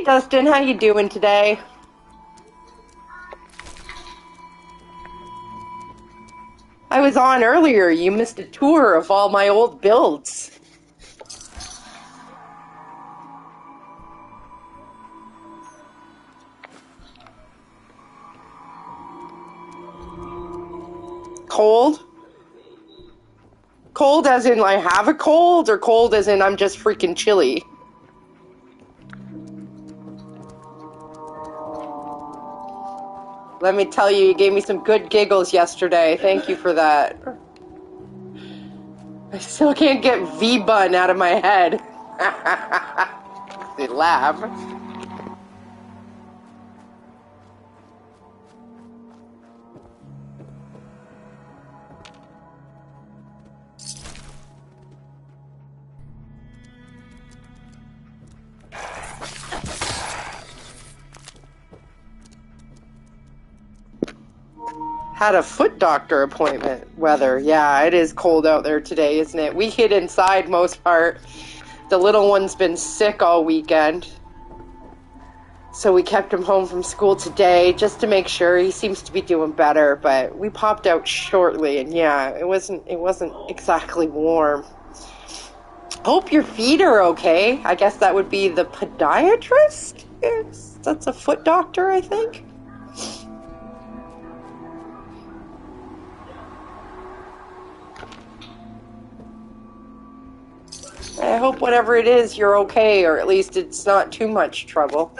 Dustin, how you doing today? I was on earlier. You missed a tour of all my old builds. Cold? Cold as in I have a cold, or cold as in I'm just freaking chilly? Let me tell you, you gave me some good giggles yesterday. Thank you for that. I still can't get V-Bun out of my head. They laugh. Had a foot doctor appointment. Weather. Yeah, it is cold out there today, isn't it? We hid inside most part. The little one's been sick all weekend. So we kept him home from school today just to make sure. He seems to be doing better, but we popped out shortly, and yeah, it wasn't exactly warm. Hope your feet are okay. I guess that would be the podiatrist? Yes, that's a foot doctor, I think. I hope whatever it is, you're okay, or at least it's not too much trouble.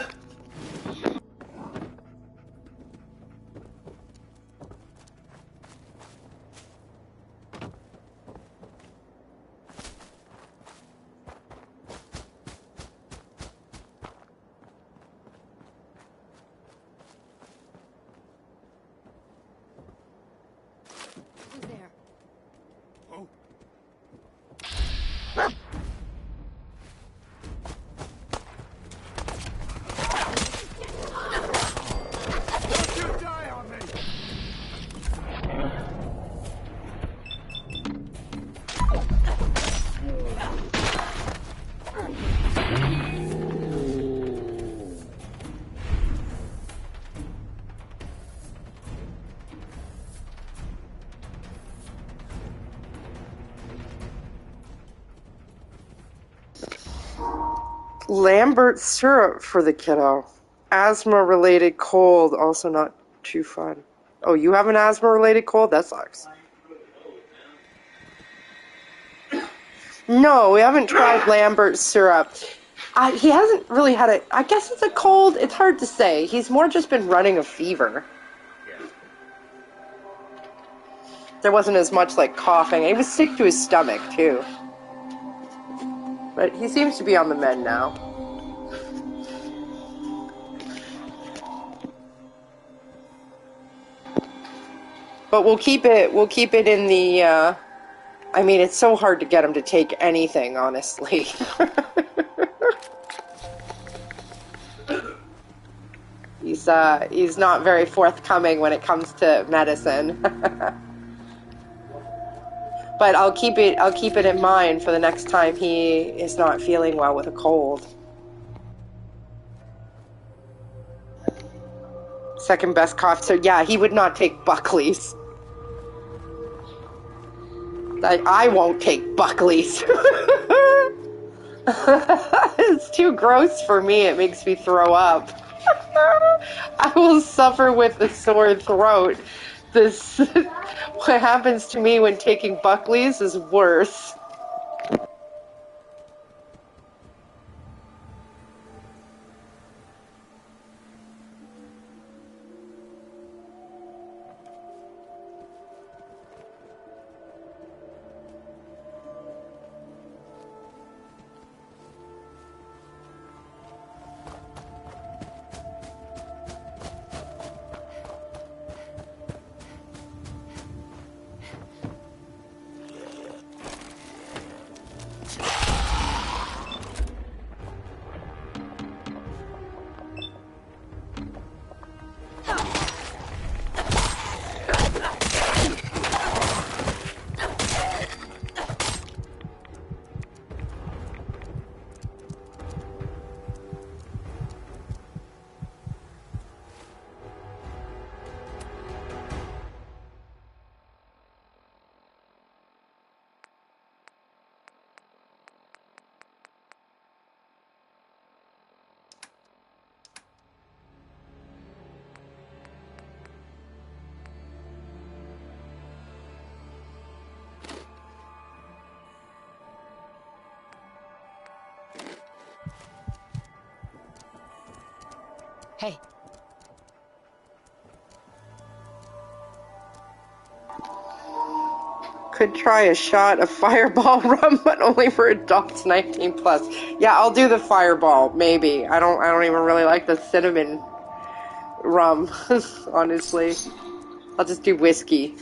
Who's there? Oh. Don't you die on me! Lambert syrup for the kiddo. Asthma-related cold, also not too fun. Oh, you have an asthma-related cold? That sucks. No, we haven't tried Lambert syrup. He hasn't really had a... I guess it's a cold. It's hard to say. He's more just been running a fever. There wasn't as much, like, coughing. He was sick to his stomach, too. But he seems to be on the mend now. But we'll keep it in the, I mean, it's so hard to get him to take anything, honestly. He's not very forthcoming when it comes to medicine. But I'll keep it in mind for the next time he is not feeling well with a cold. Second best cough, so yeah, he would not take Buckley's. I won't take Buckley's. It's too gross for me. It makes me throw up. I will suffer with a sore throat. What happens to me when taking Buckley's is worse. Hey. Could try a shot of Fireball rum, but only for adults 19 plus. Yeah, I'll do the Fireball, maybe. I don't even really like the cinnamon rum, honestly. I'll just do whiskey.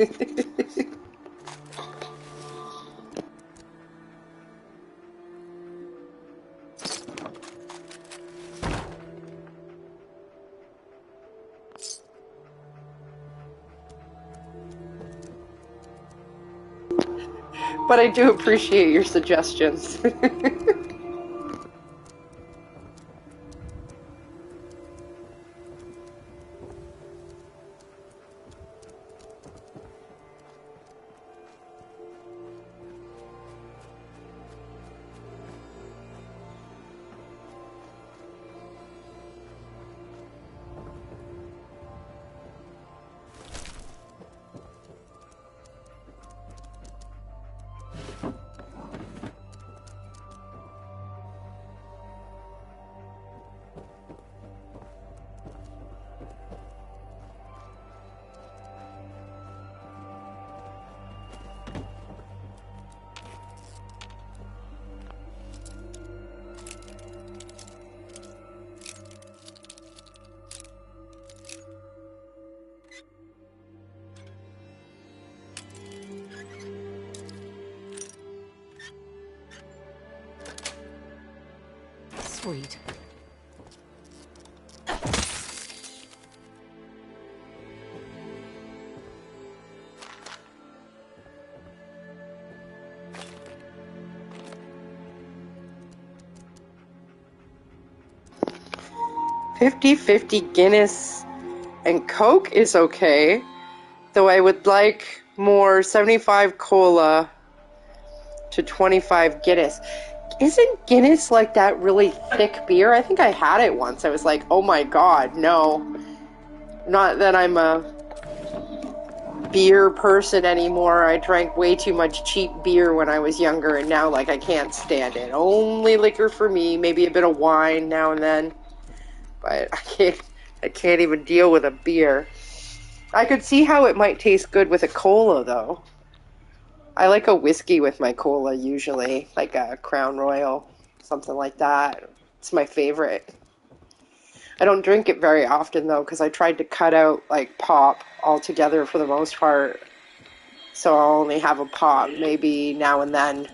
But I do appreciate your suggestions. Sweet.50-50 Guinness and Coke is okay, though I would like more 75 cola to 25 Guinness. Isn't Guinness like that really thick beer? I think I had it once. I was like, oh my god, no. Not that I'm a beer person anymore. I drank way too much cheap beer when I was younger, and now, like, I can't stand it. Only liquor for me, maybe a bit of wine now and then. But I can't even deal with a beer. I could see how it might taste good with a cola, though. I like a whiskey with my cola, usually. Like a Crown Royal, something like that. It's my favorite. I don't drink it very often, though, because I tried to cut out, like, pop altogether for the most part. So I'll only have a pop, maybe now and then.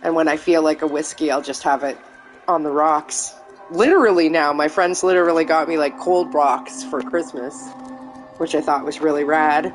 And when I feel like a whiskey, I'll just have it on the rocks. Literally now, my friends literally got me, like, cold rocks for Christmas, which I thought was really rad.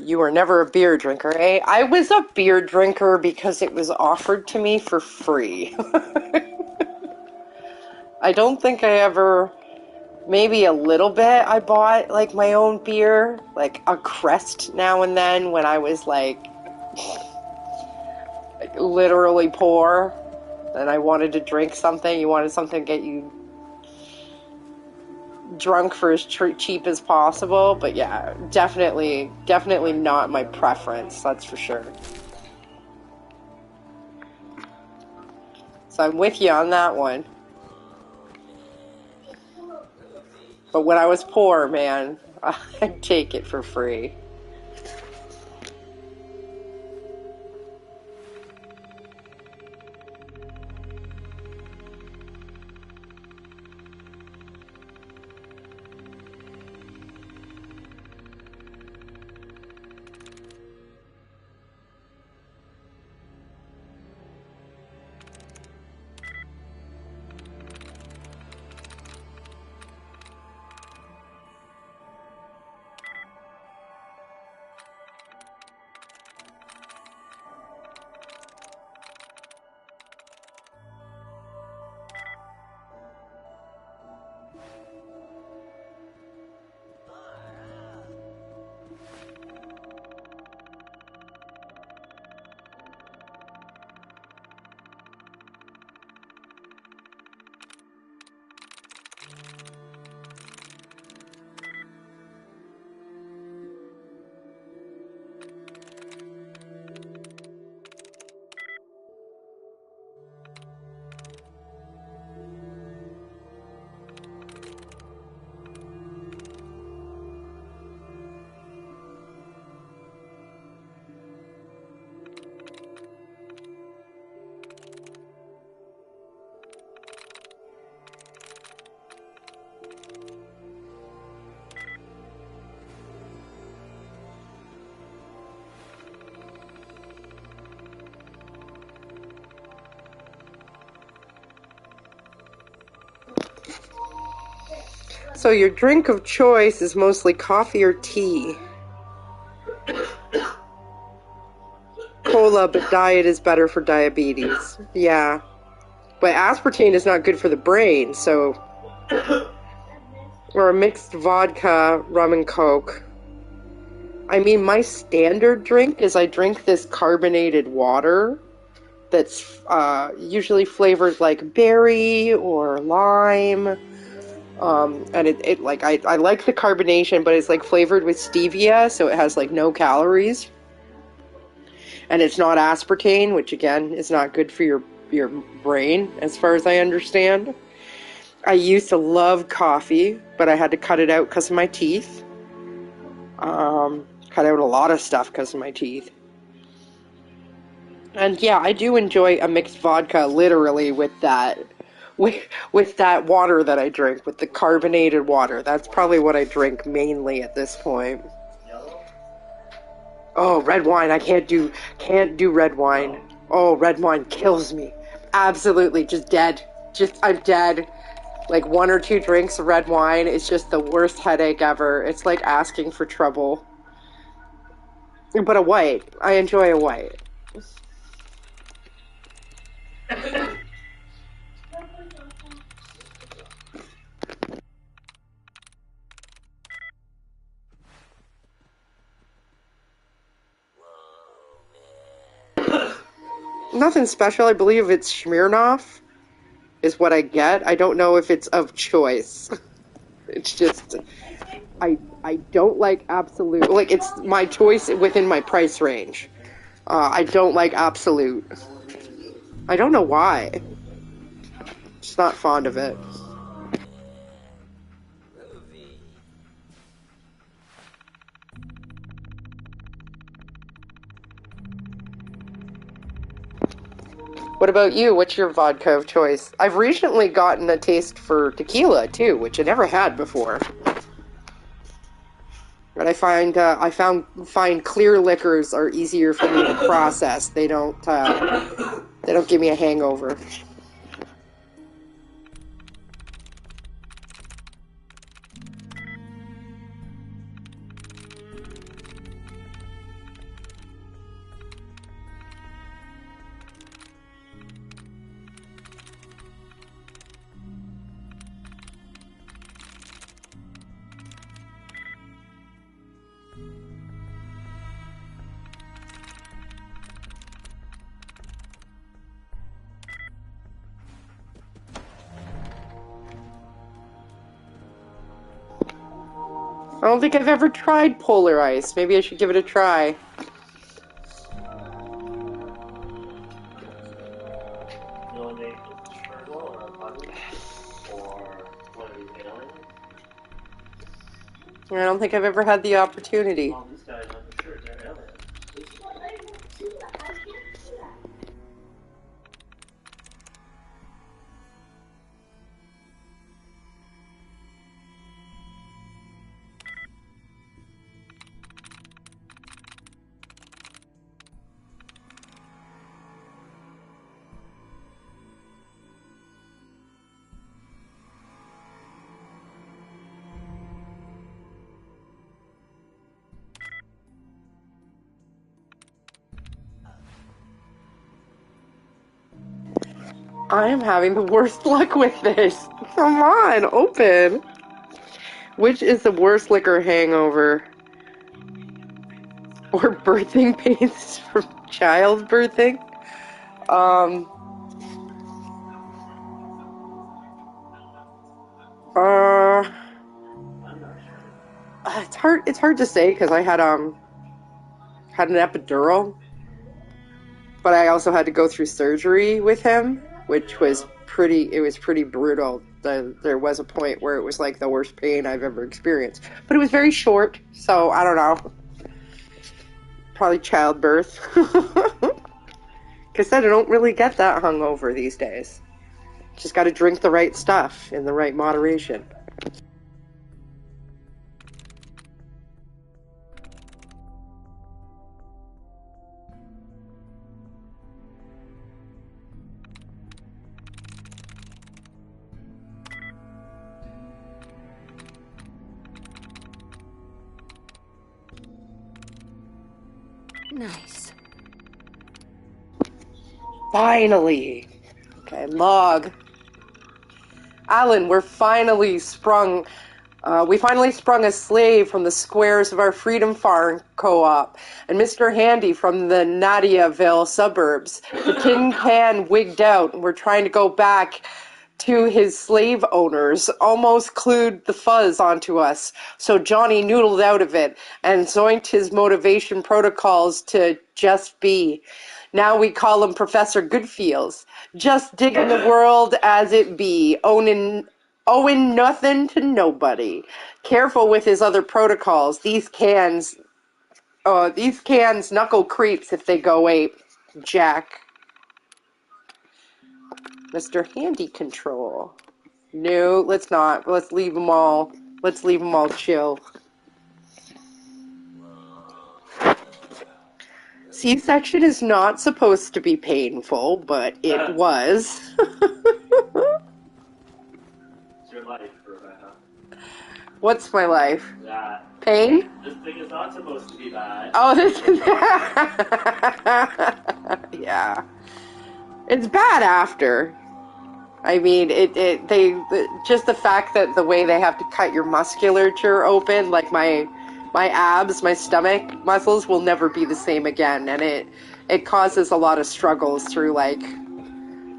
You were never a beer drinker, eh? I was a beer drinker because it was offered to me for free. I don't think I ever, maybe a little bit, I bought, like, my own beer, like a Crest now and then when I was, like literally poor, and I wanted to drink something. You wanted something to get you drunk for as cheap as possible, but yeah, definitely not my preference, that's for sure. So I'm with you on that one. But when I was poor, man, I'd take it for free. So your drink of choice is mostly coffee or tea. Cola, but diet is better for diabetes. Yeah. But aspartame is not good for the brain, so... Or a mixed vodka, rum and coke. I mean, my standard drink is I drink this carbonated water that's usually flavored like berry or lime. And it like I like the carbonation, but it's like flavored with stevia, so it has like no calories. And it's not aspartame, which again is not good for your brain, as far as I understand. I used to love coffee, but I had to cut it out because of my teeth. Cut out a lot of stuff because of my teeth. And yeah, I do enjoy a mixed vodka, literally, with that, with that water that I drink, with the carbonated water. That's probably what I drink mainly at this point. Oh, red wine! I can't do red wine. Oh, red wine kills me. Absolutely, just dead. I'm dead. Like 1 or 2 drinks of red wine is just the worst headache ever. It's like asking for trouble. But a white, I enjoy a white. Nothing special. I believe it's Smirnoff is what I get. I don't know if it's of choice. It's just I don't like Absolute. Like it's my choice within my price range. I don't like Absolute. I don't know why. Just not fond of it. What about you? What's your vodka of choice? I've recently gotten a taste for tequila too, which I never had before. But I find clear liquors are easier for me to process. They don't give me a hangover. I don't think I've ever tried Polar Ice. Maybe I should give it a try. I don't think I've ever had the opportunity. I am having the worst luck with this. Come on, open. Which is the worst liquor hangover? Or birthing pains from childbirthing? Um. Uh. It's hard to say because I had an epidural, but I also had to go through surgery with him, which was pretty brutal. There was a point where it was like the worst pain I've ever experienced, but it was very short, so I don't know. Probably childbirth. Because I don't really get that hungover these days. Just got to drink the right stuff in the right moderation. Nice. Finally. Okay, log. Alan, we finally sprung a slave from the squares of our Freedom Farm co-op, and Mr. Handy from the Nadiaville suburbs. The Tin Can wigged out, and we're trying to go back to his slave owners, almost clued the fuzz onto us. So Johnny noodled out of it, and zoinked his motivation protocols to just be. Now we call him Professor Goodfields. Just digging the world as it be, owing nothing to nobody. Careful with his other protocols. These cans knuckle creeps if they go ape. Jack. Mr. Handy Control. No, let's not. Let's leave them all. Let's leave them all chill. C-section is not supposed to be painful, but it was. It's your life, Rebecca. What's my life? That. Pain? This thing is not supposed to be bad. Oh, this is... yeah. It's bad after. I mean, just the fact that the way they have to cut your musculature open, like my abs, my stomach muscles will never be the same again, and it causes a lot of struggles through, like,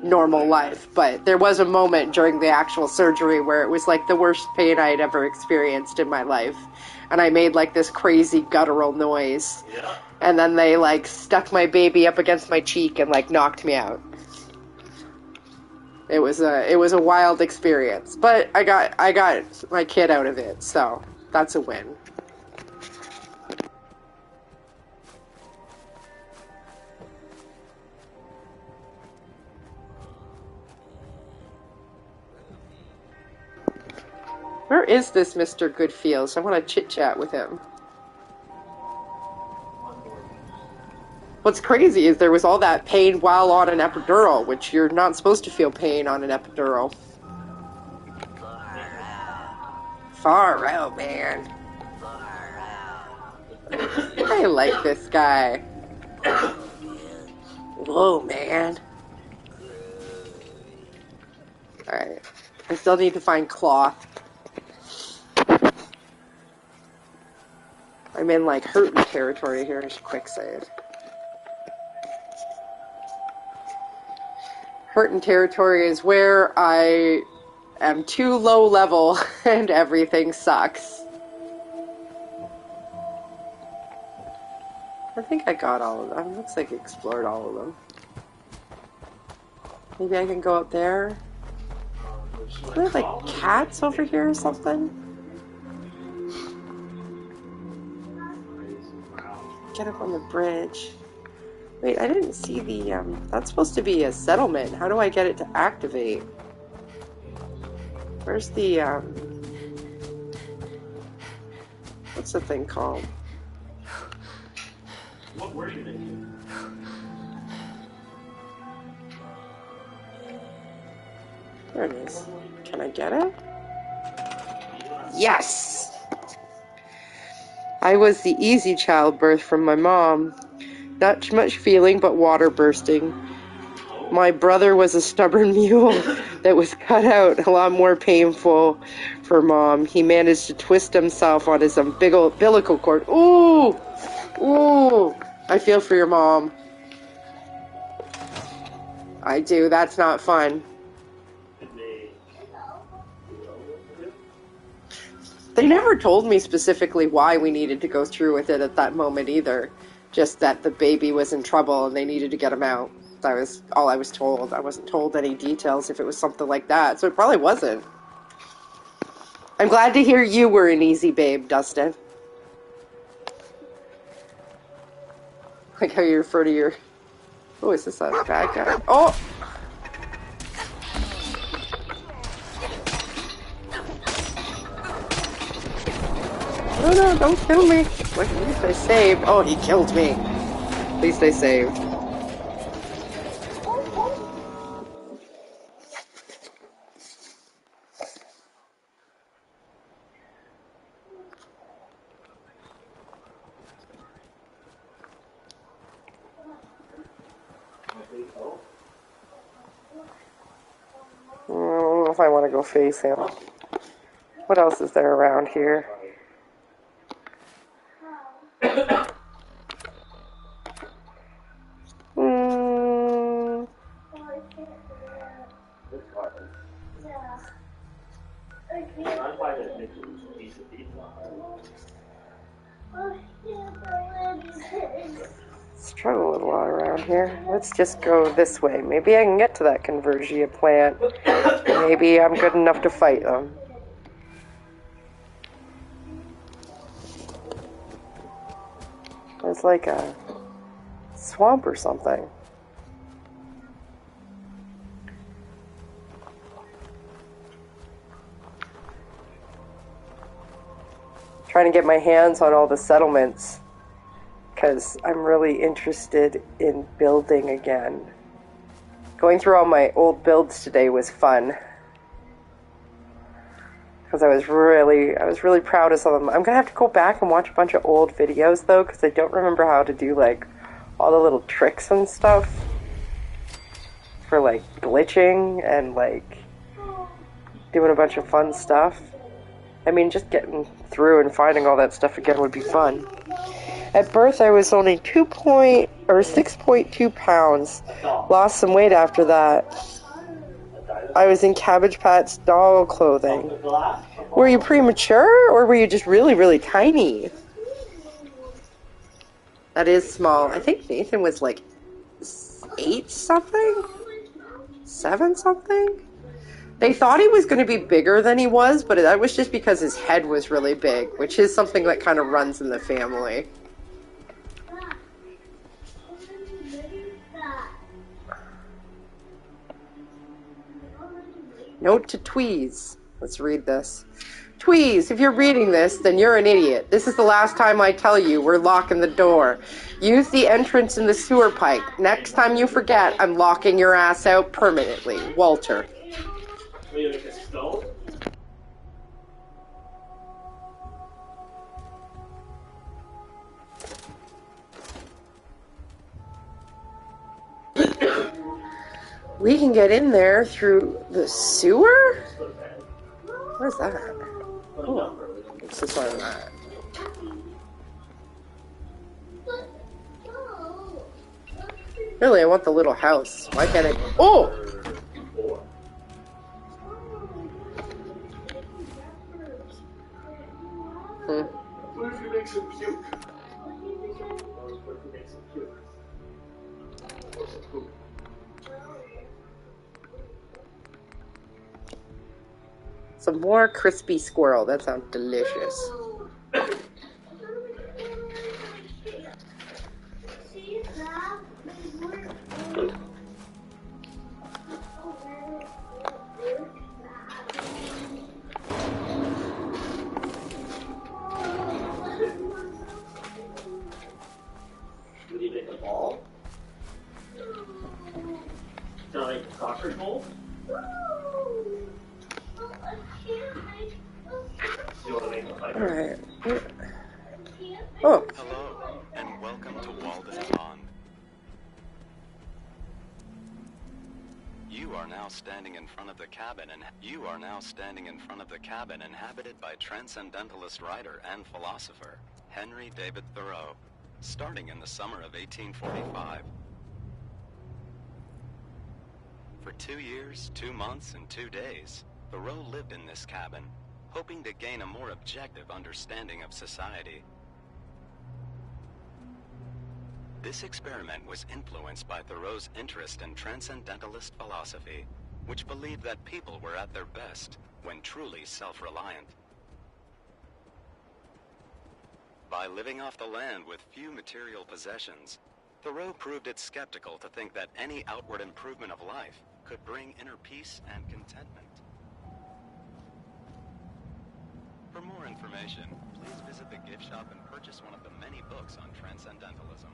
normal life. But there was a moment during the actual surgery where it was, like, the worst pain I'd ever experienced in my life, and I made, like, this crazy guttural noise. Yeah. And then they, like, stuck my baby up against my cheek and, like, knocked me out. It was a wild experience, but I got my kid out of it, so that's a win. Where is this Mr. Goodfields? I want to chit-chat with him. What's crazy is there was all that pain while on an epidural, which you're not supposed to feel pain on an epidural. Far out, man. I like this guy. Whoa, man. Alright. I still need to find cloth. I'm in, like, hurting territory here. Just quick save. Hurting territory is where I am too low level and everything sucks. I think I got all of them. Looks like I explored all of them. Maybe I can go up there. Are there, like, cats over here or something? Get up on the bridge. Wait, I didn't see the, that's supposed to be a settlement. How do I get it to activate? Where's the, what's the thing called? What were you thinking? There it is. Can I get it? Yes! I was the easy childbirth from my mom. Not too much feeling, but water bursting. My brother was a stubborn mule that was cut out, a lot more painful for Mom. He managed to twist himself on his umbilical cord. Ooh! Ooh! I feel for your mom. I do. That's not fun. They never told me specifically why we needed to go through with it at that moment either. Just that the baby was in trouble and they needed to get him out. That was all I was told. I wasn't told any details if it was something like that, so it probably wasn't. I'm glad to hear you were an easy babe, Dustin. Like how you refer to your... Oh, is this a bad guy? Oh! No, don't kill me. Look, at least I saved. Oh, he killed me. At least I saved. if I want to go face him. What else is there around here? Hmm. I'm fine with making a piece of pizza. Struggle a lot around here. Let's just go this way. Maybe I can get to that Convergia plant. Maybe I'm good enough to fight them. It's like a swamp or something. Trying to get my hands on all the settlements because I'm really interested in building again. Going through all my old builds today was fun because I was really proud of some of them. I'm gonna have to go back and watch a bunch of old videos though because I don't remember how to do like all the little tricks and stuff for like glitching and like doing a bunch of fun stuff. I mean, just getting through and finding all that stuff again would be fun. At birth, I was only 6.2 pounds. Lost some weight after that. I was in Cabbage Patch doll clothing. Were you premature, or were you just really, really tiny? That is small. I think Nathan was like 8 something? 7 something? They thought he was going to be bigger than he was, but that was just because his head was really big, which is something that kind of runs in the family. Note to Tweez. Let's read this. Tweez, if you're reading this, then you're an idiot. This is the last time I tell you we're locking the door. Use the entrance in the sewer pipe. Next time you forget, I'm locking your ass out permanently. Walter. We can get in there through the sewer? Where's that? Oh, what's this one at? Really, I want the little house. Why can't I? Oh! What if you make some puke? Some more crispy squirrel. That sounds delicious. Would you make a ball? Sound like a soccer goal? You want to make a fight? Alright. Oh. Hello, and welcome to Walden Pond. You are now standing in front of the cabin inhabited by transcendentalist writer and philosopher Henry David Thoreau, starting in the summer of 1845. For 2 years, 2 months, and 2 days, Thoreau lived in this cabin, hoping to gain a more objective understanding of society. This experiment was influenced by Thoreau's interest in transcendentalist philosophy, which believed that people were at their best when truly self-reliant. By living off the land with few material possessions, Thoreau proved it skeptical to think that any outward improvement of life could bring inner peace and contentment. For more information, please visit the gift shop and purchase one of the many books on transcendentalism.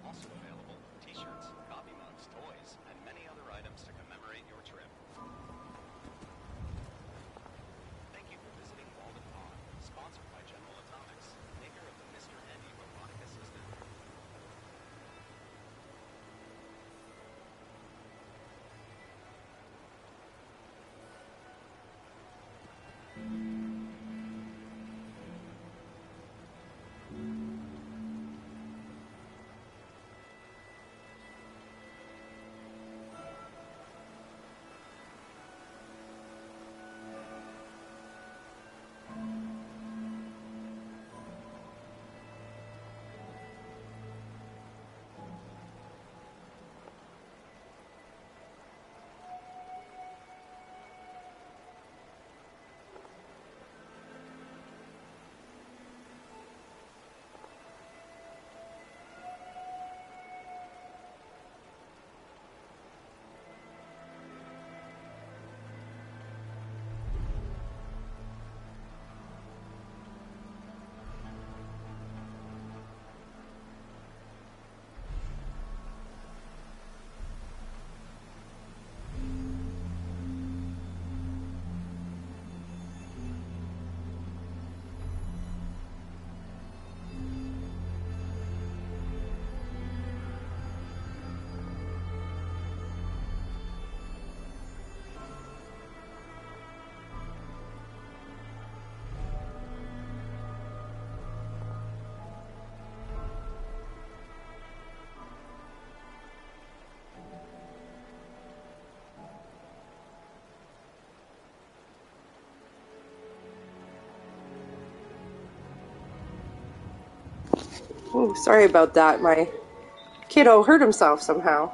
Also available, t-shirts, coffee mugs, toys, and many other items to commemorate your trip. Thank you for visiting Walden Pond, sponsored by General Atomics, maker of the Mr. Handy robotic assistant. Oh, sorry about that. My kiddo hurt himself somehow.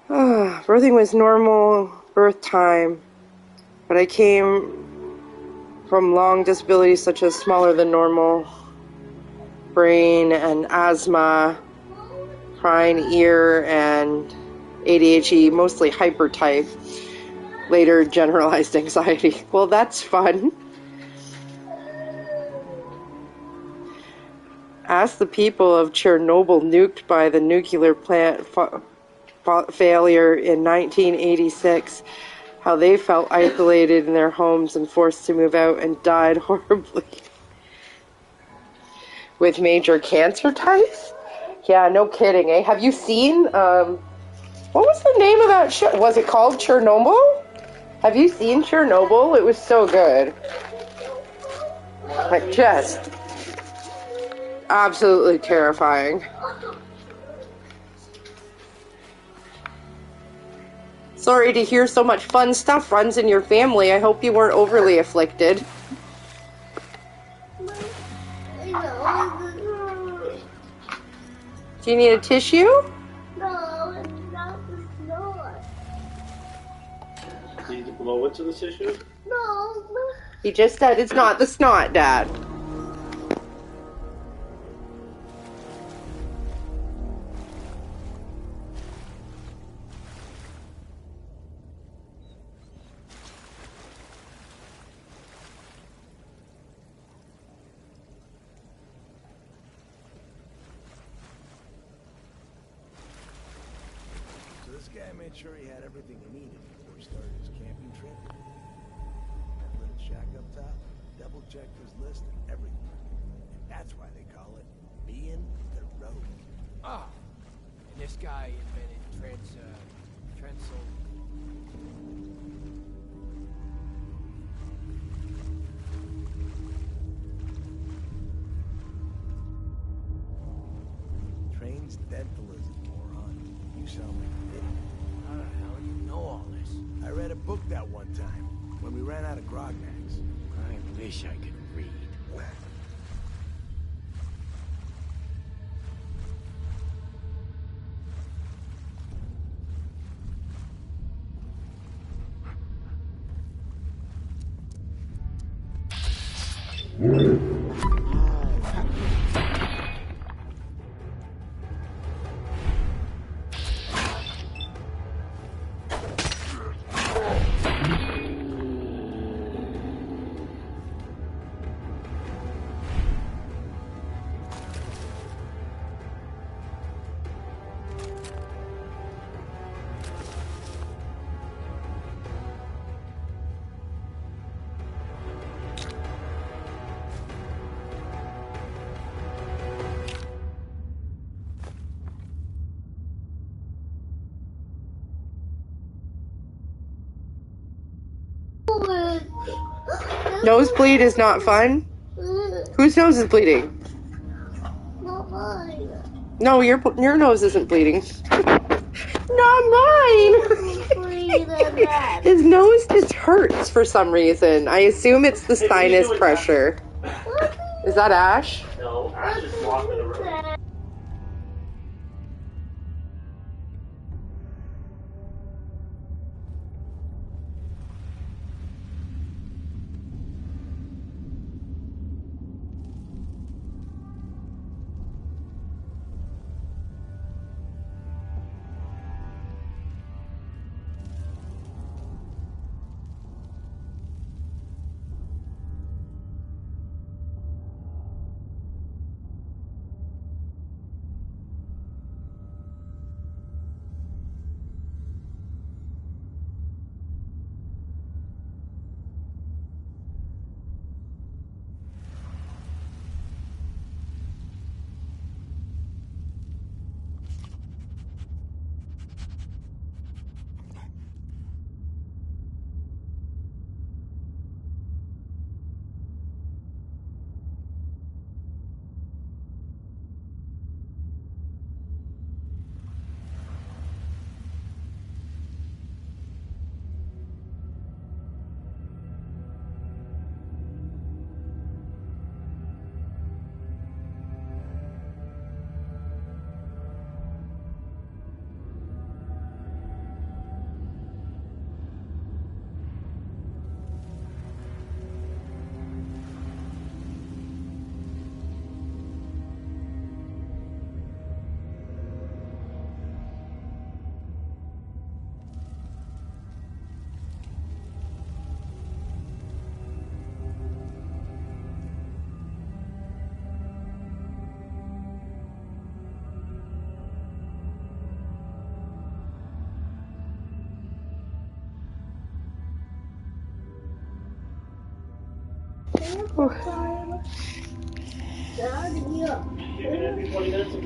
Birthing was normal birth time, but I came from long disabilities such as smaller than normal brain and asthma, crying ear, and ADHD, mostly hypertype. Later, generalized anxiety. Well, that's fun. Ask the people of Chernobyl, nuked by the nuclear plant failure in 1986, how they felt isolated in their homes and forced to move out and died horribly. With major cancer types? Yeah, no kidding, eh? Have you seen, what was the name of that show? Was it called Chernobyl? Have you seen Chernobyl? It was so good. Like, just absolutely terrifying. Sorry to hear so much fun stuff runs in your family. I hope you weren't overly afflicted. Do you need a tissue? No, it's not the snot. Need to blow into the tissue? No. He just said it's not the snot, Dad. So this guy made sure he had everything he needed before he started his camping trip. That little shack up top, double-checked his list and everything. And that's why they call it being the road. Ah, and this guy invented Trensil. Transdentalism, moron. You sound like an idiot. How the hell do you know all this? I read a book that one time, when we ran out of grognacks. I wish I could read. Nosebleed is not fun? Whose nose is bleeding? Not mine. No, your nose isn't bleeding. Not mine! His nose just hurts for some reason. I assume it's the sinus pressure. Is that Ash? No, I just walked in the room.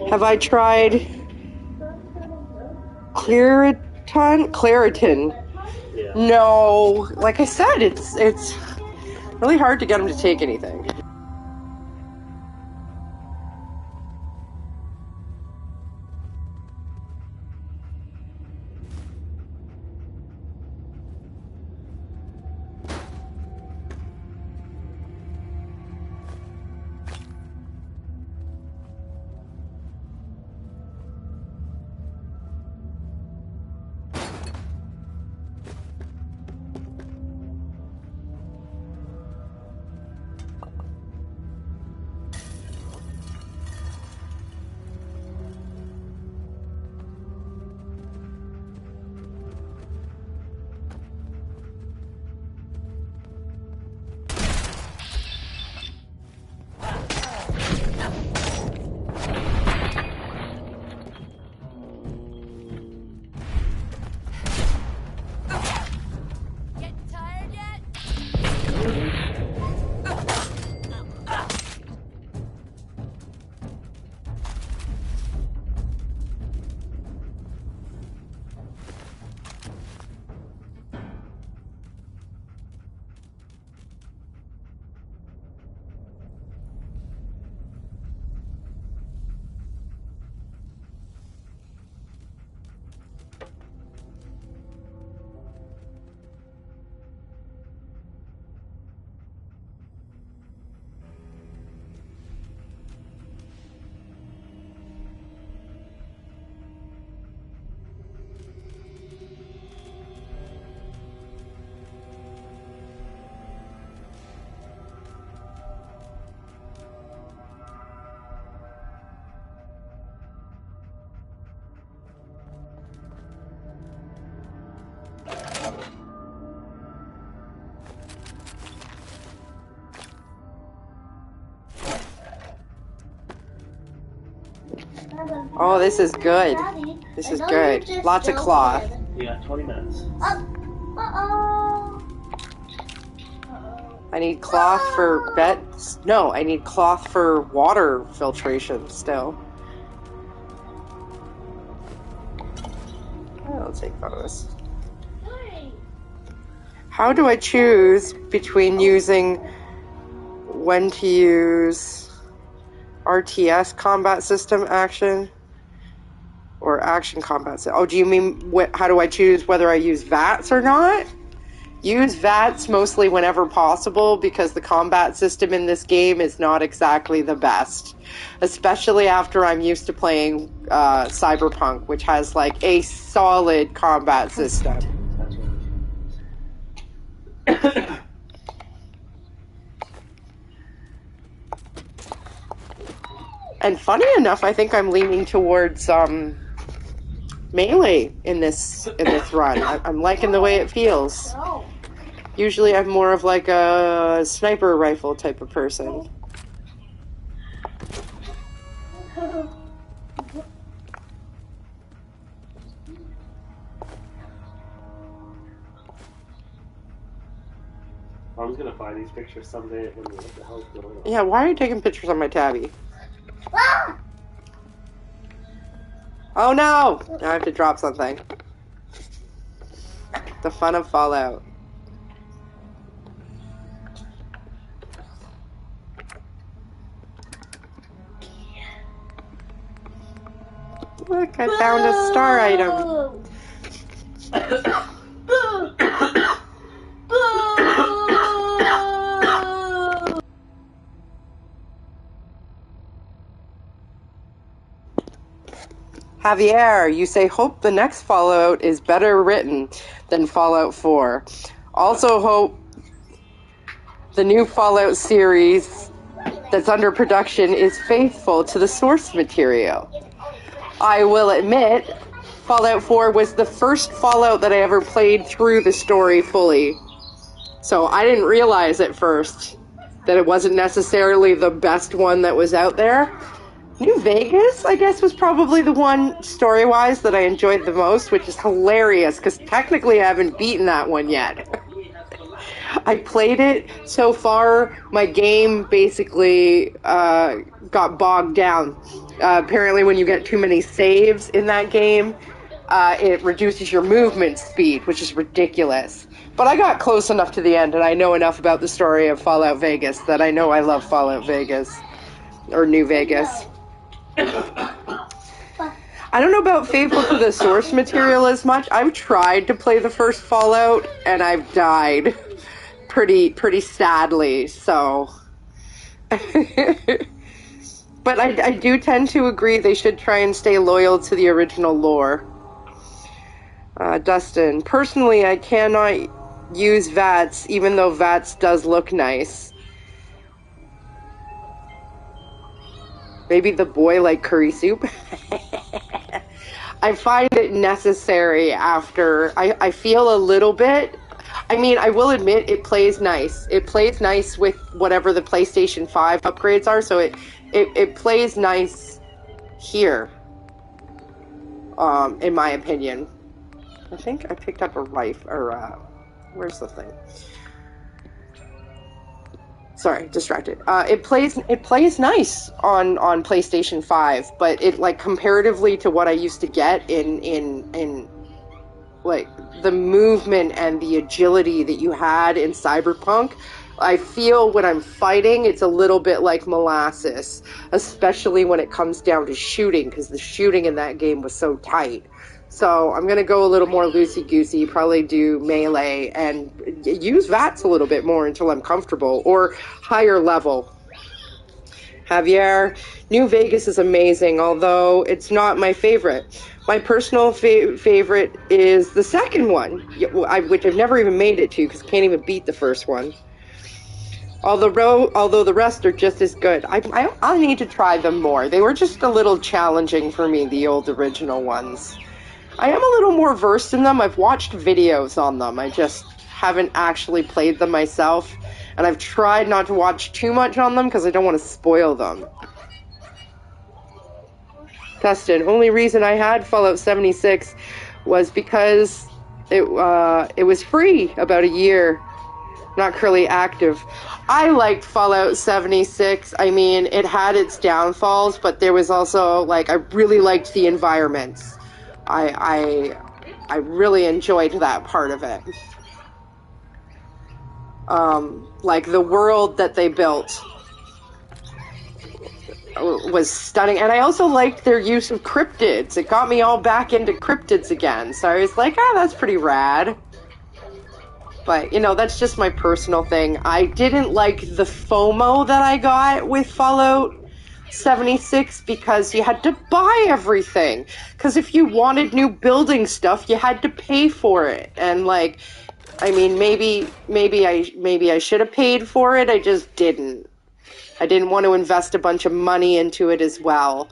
Have I tried Claritin? Yeah. No. Like I said, it's really hard to get him to take anything. Getting tired yet? Oh, this is good. This is good. Lots of cloth. You got 20 minutes. Uh-oh. I need cloth for beds. No, I need cloth for water filtration still. I'll take photos. How do I choose between using when to use RTS combat system action or action combat system? Oh, do you mean how do I choose whether I use VATS or not? Use VATS mostly whenever possible because the combat system in this game is not exactly the best. Especially after I'm used to playing Cyberpunk, which has like a solid combat system. And funny enough, I think I'm leaning towards melee in this run. I'm liking the way it feels. Usually I'm more of like a sniper rifle type of person. I was gonna find these pictures someday when what the hell's going on. Yeah, why are you taking pictures on my tabby? Oh no! Now I have to drop something. The fun of Fallout. Look, I found a star item. Javier, you say hope the next Fallout is better written than Fallout 4. Also hope the new Fallout series that's under production is faithful to the source material. I will admit, Fallout 4 was the first Fallout that I ever played through the story fully. So I didn't realize at first that it wasn't necessarily the best one that was out there. New Vegas, I guess, was probably the one, story-wise, that I enjoyed the most, which is hilarious, because technically I haven't beaten that one yet. I played it. So far, my game basically got bogged down. Apparently, when you get too many saves in that game, it reduces your movement speed, which is ridiculous. But I got close enough to the end, and I know enough about the story of Fallout Vegas that I know I love Fallout Vegas. Or New Vegas. I don't know about Faithful to the source material as much. I've tried to play the first Fallout, and I've died pretty sadly, so... But I do tend to agree they should try and stay loyal to the original lore. Dustin, personally, I cannot use VATS, even though VATS does look nice. Maybe the boy like curry soup? I find it necessary after... I feel a little bit... I mean, I will admit, it plays nice. It plays nice with whatever the PlayStation 5 upgrades are, so it plays nice here. In my opinion. I think I picked up a rifle, or, where's the thing? Sorry, distracted. It plays nice on PlayStation 5, but it, like, comparatively to what I used to get in like, the movement and the agility that you had in Cyberpunk, I feel when I'm fighting, it's a little bit like molasses, especially when it comes down to shooting, because the shooting in that game was so tight. So I'm going to go a little more loosey-goosey, probably do melee, and use VATS a little bit more until I'm comfortable, or higher level. Javier, New Vegas is amazing, although it's not my favorite. My personal favorite is the second one, which I've never even made it to, because I can't even beat the first one. Although the rest are just as good. I'll need to try them more. They were just a little challenging for me, the old original ones. I am a little more versed in them. I've watched videos on them. I just haven't actually played them myself. And I've tried not to watch too much on them because I don't want to spoil them. Dustin, only reason I had Fallout 76 was because it was free about a year. Not currently active. I liked Fallout 76. I mean, it had its downfalls, but there was also, like, I really liked the environments. I really enjoyed that part of it. Like, the world that they built was stunning. And I also liked their use of cryptids. It got me all back into cryptids again. So I was like, that's pretty rad. But, you know, that's just my personal thing. I didn't like the FOMO that I got with Fallout 76 because you had to buy everything. Because if you wanted new building stuff, you had to pay for it. And, like, I mean, maybe I should have paid for it. I just didn't. I didn't want to invest a bunch of money into it as well.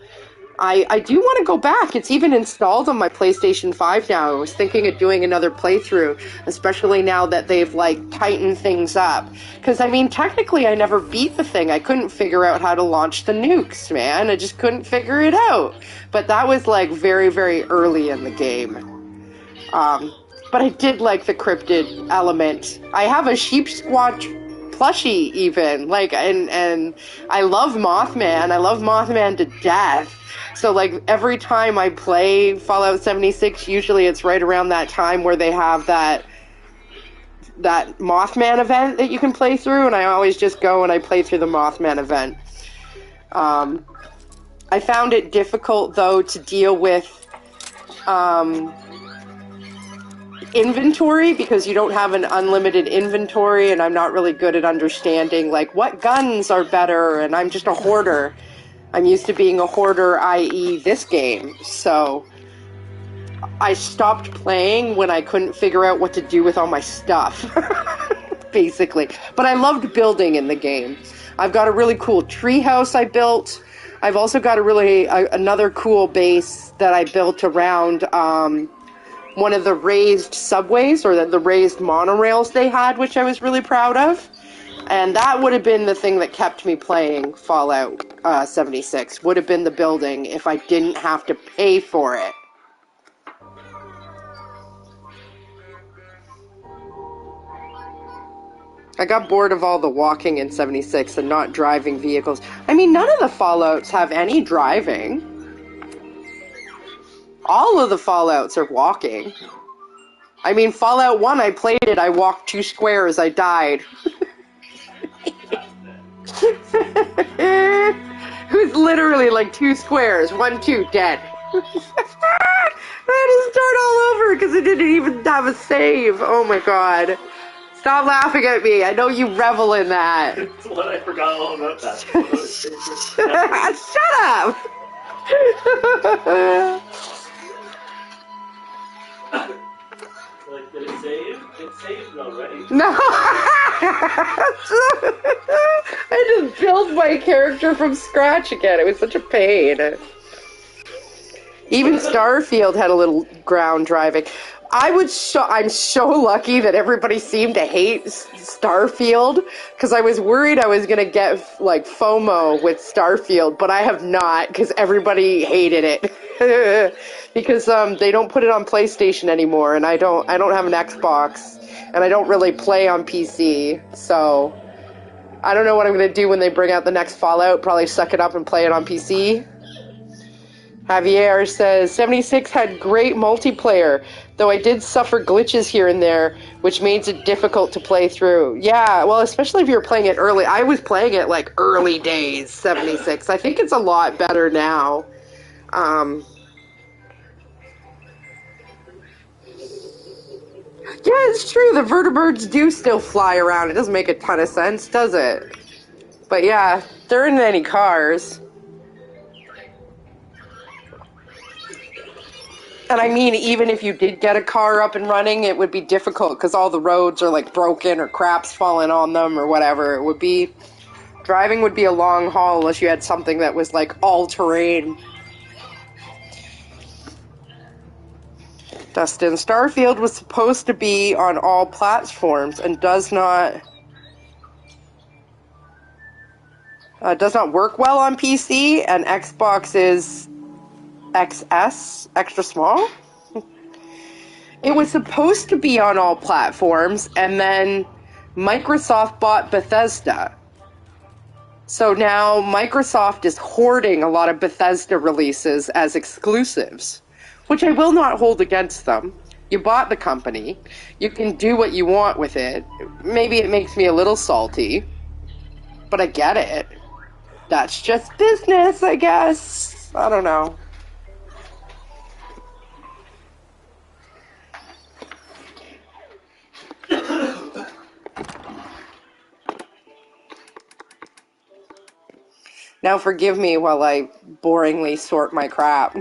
I do want to go back. It's even installed on my PlayStation 5 now. I was thinking of doing another playthrough, especially now that they've, like, tightened things up. Because, I mean, technically I never beat the thing. I couldn't figure out how to launch the nukes, man. I just couldn't figure it out. But that was, like, very, very early in the game. But I did like the cryptid element. I have a Sheep Squatch plushie, even. Like, and I love Mothman. I love Mothman to death. So, like, every time I play Fallout 76, usually it's right around that time where they have that Mothman event that you can play through, and I always just go and I play through the Mothman event. I found it difficult, though, to deal with inventory, because you don't have an unlimited inventory, and I'm not really good at understanding, like, what guns are better, and I'm just a hoarder. I'm used to being a hoarder, i.e. this game, so I stopped playing when I couldn't figure out what to do with all my stuff, basically. But I loved building in the game. I've got a really cool treehouse I built. I've also got another cool base that I built around one of the raised subways, or the raised monorails they had, which I was really proud of. And that would have been the thing that kept me playing Fallout 76, would have been the building if I didn't have to pay for it. I got bored of all the walking in 76 and not driving vehicles. I mean, none of the Fallouts have any driving. All of the Fallouts are walking. I mean, Fallout 1, I played it, I walked 2 squares, I died. It was literally like 2 squares, 1, 2, dead. I had to start all over because it didn't even have a save. Oh my god. Stop laughing at me. I know you revel in that. That's what I forgot all about that. Shut up! Like, did it save? It saved already. No! I just built my character from scratch again. It was such a pain. Even Starfield had a little ground driving. I'm so lucky that everybody seemed to hate Starfield, because I was worried I was going to get, like, FOMO with Starfield, but I have not, because everybody hated it. Because they don't put it on PlayStation anymore, and I don't have an Xbox, and I don't really play on PC, so I don't know what I'm going to do when they bring out the next Fallout, probably suck it up and play it on PC. Javier says, 76 had great multiplayer, though I did suffer glitches here and there, which makes it difficult to play through. Yeah, well, especially if you're playing it early. I was playing it, like, early days, 76. I think it's a lot better now. Yeah, it's true, the vertibirds do still fly around. It doesn't make a ton of sense, does it? But yeah, there aren't any cars. And I mean, even if you did get a car up and running, it would be difficult because all the roads are like broken or crap's falling on them or whatever. It would be, driving would be a long haul unless you had something that was like all terrain. Dustin, Starfield was supposed to be on all platforms and does not work well on PC, and Xbox is XS, extra small. It was supposed to be on all platforms, and then Microsoft bought Bethesda. So now Microsoft is hoarding a lot of Bethesda releases as exclusives, which I will not hold against them. You bought the company. You can do what you want with it. Maybe it makes me a little salty, but I get it. That's just business, I guess. I don't know. Now forgive me while I boringly sort my crap.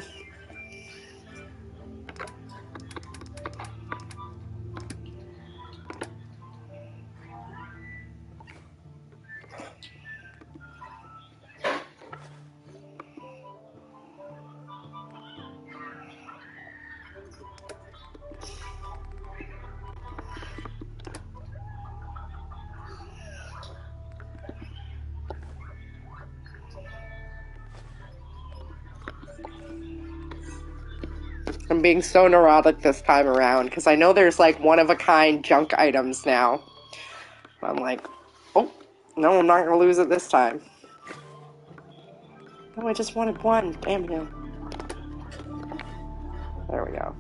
I'm being so neurotic this time around, because I know there's, like, one-of-a-kind junk items now. I'm like, oh, no, I'm not going to lose it this time. Oh, I just wanted one. Damn you. There we go.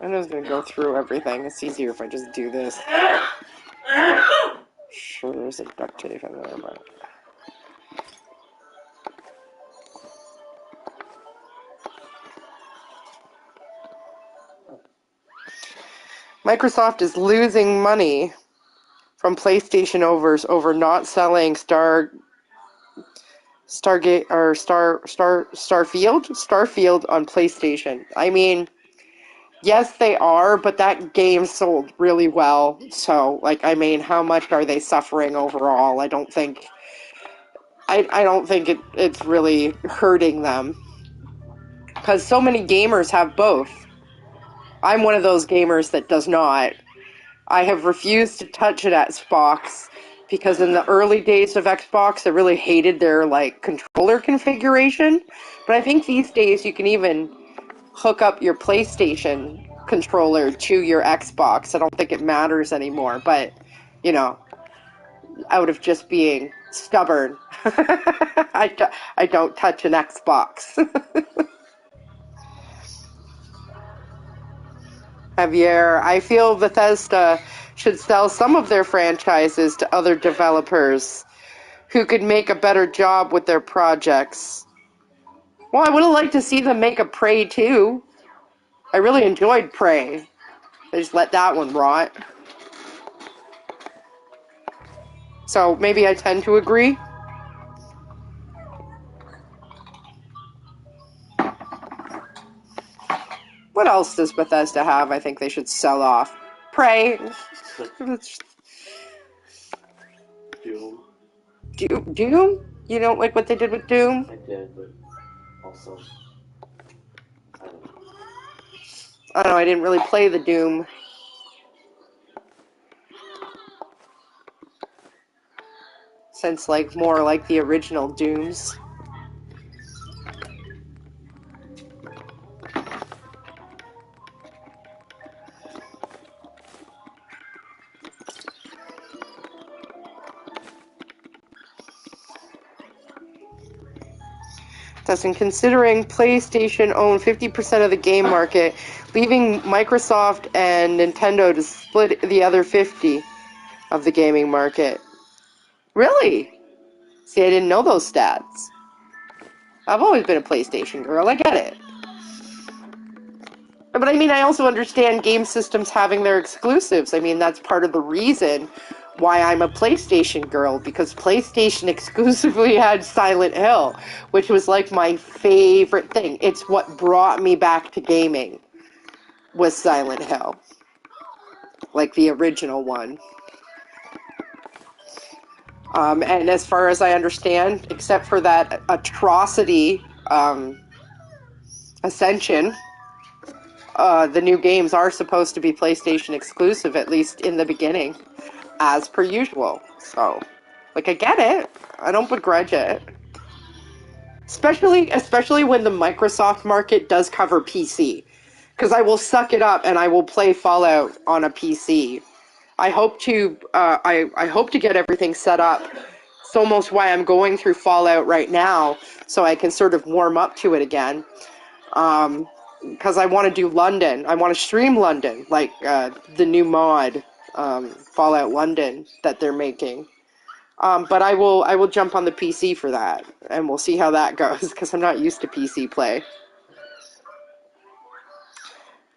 I'm just gonna go through everything. It's easier if I just do this. Sure, there's a duct tape in there, but... Microsoft is losing money from PlayStation over not selling Starfield on PlayStation. I mean, yes, they are, but that game sold really well. So, like, I mean, how much are they suffering overall? I don't think it's really hurting them, because so many gamers have both. I'm one of those gamers that does not. I have refused to touch an Xbox because in the early days of Xbox, I really hated their like controller configuration. But I think these days you can even hook up your PlayStation controller to your Xbox. I don't think it matters anymore, but you know, out of just being stubborn, I don't touch an Xbox. Javier, I feel Bethesda should sell some of their franchises to other developers who could make a better job with their projects. Well, I would have liked to see them make a Prey 2. I really enjoyed Prey. They just let that one rot. So maybe I tend to agree. What else does Bethesda have I think they should sell off? Prey. Doom. Doom? You don't like what they did with Doom? I did, but also, I don't know. I don't know, I didn't really play the Doom. Since, like, more like the original Dooms. Thus, in considering PlayStation owned 50% of the game market, leaving Microsoft and Nintendo to split the other 50% of the gaming market. Really? See, I didn't know those stats. I've always been a PlayStation girl, I get it. But I mean, I also understand game systems having their exclusives. I mean, that's part of the reason why I'm a PlayStation girl, because PlayStation exclusively had Silent Hill, which was like my favorite thing. It's what brought me back to gaming, was Silent Hill. Like the original one. And as far as I understand, except for that atrocity, Ascension, the new games are supposed to be PlayStation exclusive, at least in the beginning, as per usual. So, like, I get it. I don't begrudge it. Especially when the Microsoft market does cover PC. Because I will suck it up and I will play Fallout on a PC. I hope to I hope to get everything set up. It's almost why I'm going through Fallout right now, so I can sort of warm up to it again. Because I want to do London. I want to stream London, like the new mod, Fallout London, that they're making. But I will jump on the PC for that, and we'll see how that goes, because I'm not used to PC play.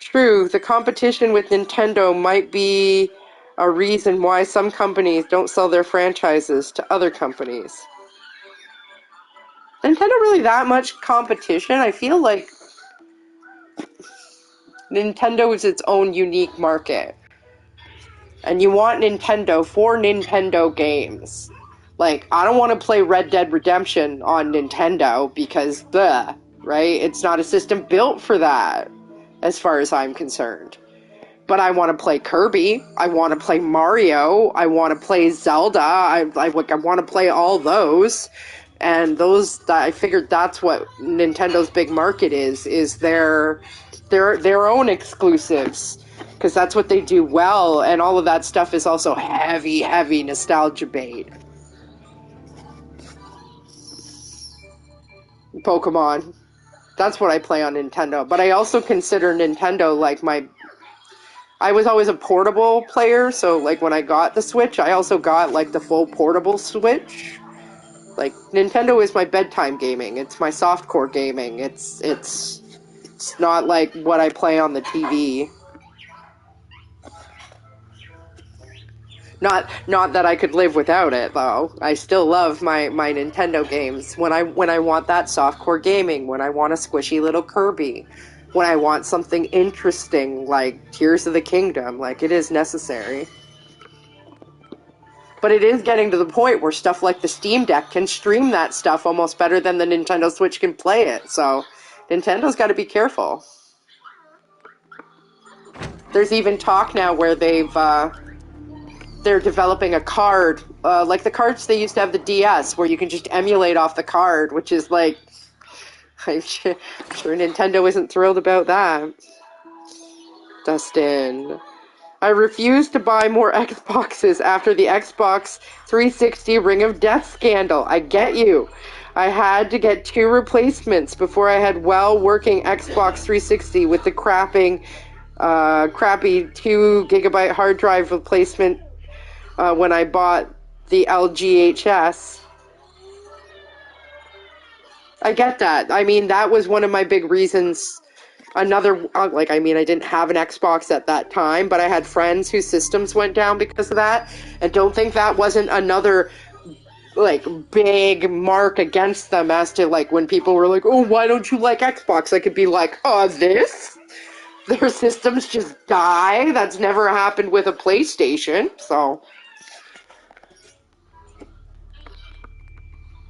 True, the competition with Nintendo might be a reason why some companies don't sell their franchises to other companies. Nintendo really that much competition? I feel like Nintendo is its own unique market. And you want Nintendo for Nintendo games. Like, I don't want to play Red Dead Redemption on Nintendo because, bleh, right? It's not a system built for that, as far as I'm concerned. But I want to play Kirby. I want to play Mario. I want to play Zelda. I want to play all those. And those, I figured that's what Nintendo's big market is their own exclusives. Because that's what they do well, and all of that stuff is also heavy nostalgia bait. Pokemon. That's what I play on Nintendo. But I also consider Nintendo like my... I was always a portable player, so like when I got the Switch, I also got like the full portable Switch. Like, Nintendo is my bedtime gaming. It's my softcore gaming. It's not like what I play on the TV. Not that I could live without it, though. I still love my Nintendo games. When I want that softcore gaming, when I want a squishy little Kirby, when I want something interesting like Tears of the Kingdom, like, it is necessary. But it is getting to the point where stuff like the Steam Deck can stream that stuff almost better than the Nintendo Switch can play it, so Nintendo's got to be careful. There's even talk now where they're developing a card, like the cards they used to have the DS, where you can just emulate off the card, which is like, I'm sure Nintendo isn't thrilled about that. Dustin. I refuse to buy more Xboxes after the Xbox 360 Ring of Death scandal. I get you. I had to get 2 replacements before I had well-working Xbox 360 with the crappy 2 gigabyte hard drive replacement when I bought the LGHS. I get that. I mean, that was one of my big reasons. I didn't have an Xbox at that time, but I had friends whose systems went down because of that. And don't think that wasn't another, like, big mark against them as to, like, when people were like, oh, why don't you like Xbox? I could be like, this? Their systems just die? That's never happened with a PlayStation, so...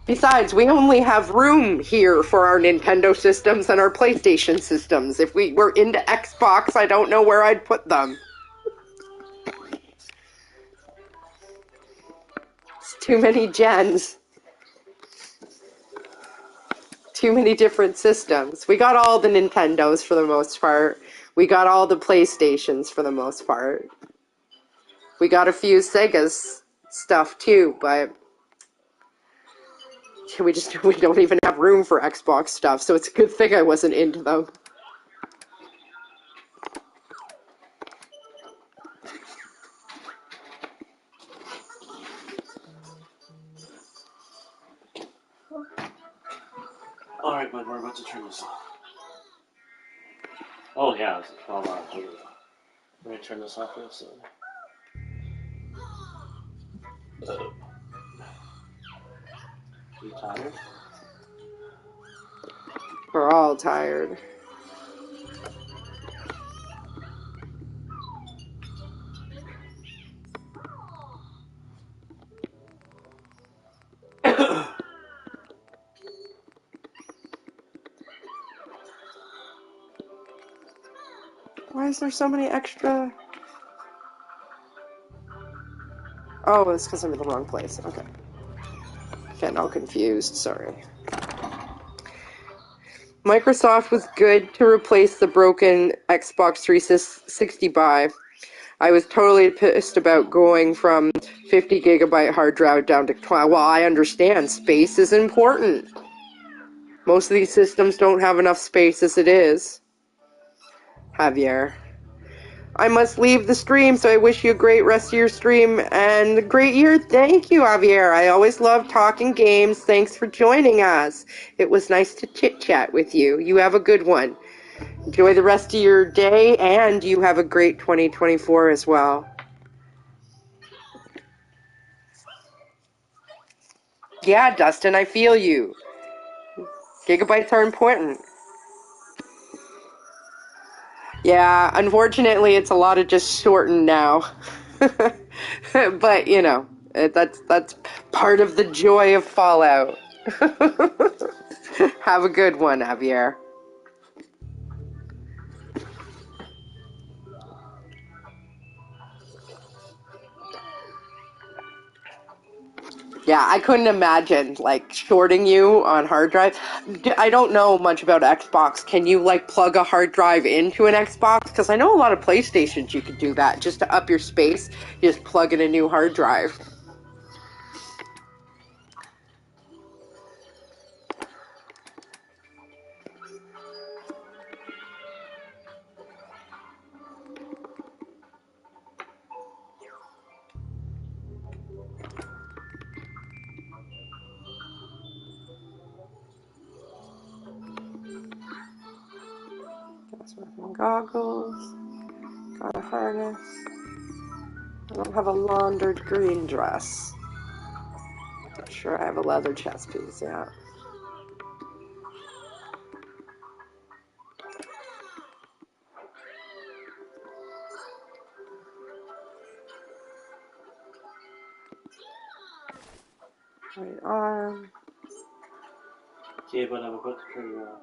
Besides, we only have room here for our Nintendo systems and our PlayStation systems. If we were into Xbox, I don't know where I'd put them. It's too many gens. Too many different systems. We got all the Nintendos for the most part. We got all the PlayStations for the most part. We got a few Sega's stuff too, but... we don't even have room for Xbox stuff, so it's a good thing I wasn't into them. Alright, bud, we're about to turn this off. Oh, yeah, it's 12 hours. Let me turn this off for a second. You tired? We're all tired. Why is there so many extra... Oh, it's because I'm in the wrong place. Okay. Getting all confused, sorry. Microsoft was good to replace the broken Xbox 360 buy. I was totally pissed about going from 50 gigabyte hard drive down to 12. Well, I understand. Space is important. Most of these systems don't have enough space as it is. Javier. I must leave the stream, so I wish you a great rest of your stream and a great year. Thank you, Javier. I always love talking games. Thanks for joining us. It was nice to chit-chat with you. You have a good one. Enjoy the rest of your day, and you have a great 2024 as well. Yeah, Dustin, I feel you. Gigabytes are important. Yeah, unfortunately, it's a lot of just shortened now. But, you know, that's part of the joy of Fallout. Have a good one, Javier. Yeah, I couldn't imagine, like, shorting you on hard drive. I don't know much about Xbox. Can you, like, plug a hard drive into an Xbox? Because I know a lot of PlayStations you could do that. Just to up your space, you just plug in a new hard drive. Goggles, got a harness. I don't have a laundered green dress. Sure, I have a leather chest piece, yeah. Right arm. Okay, but I'm about to turn it off.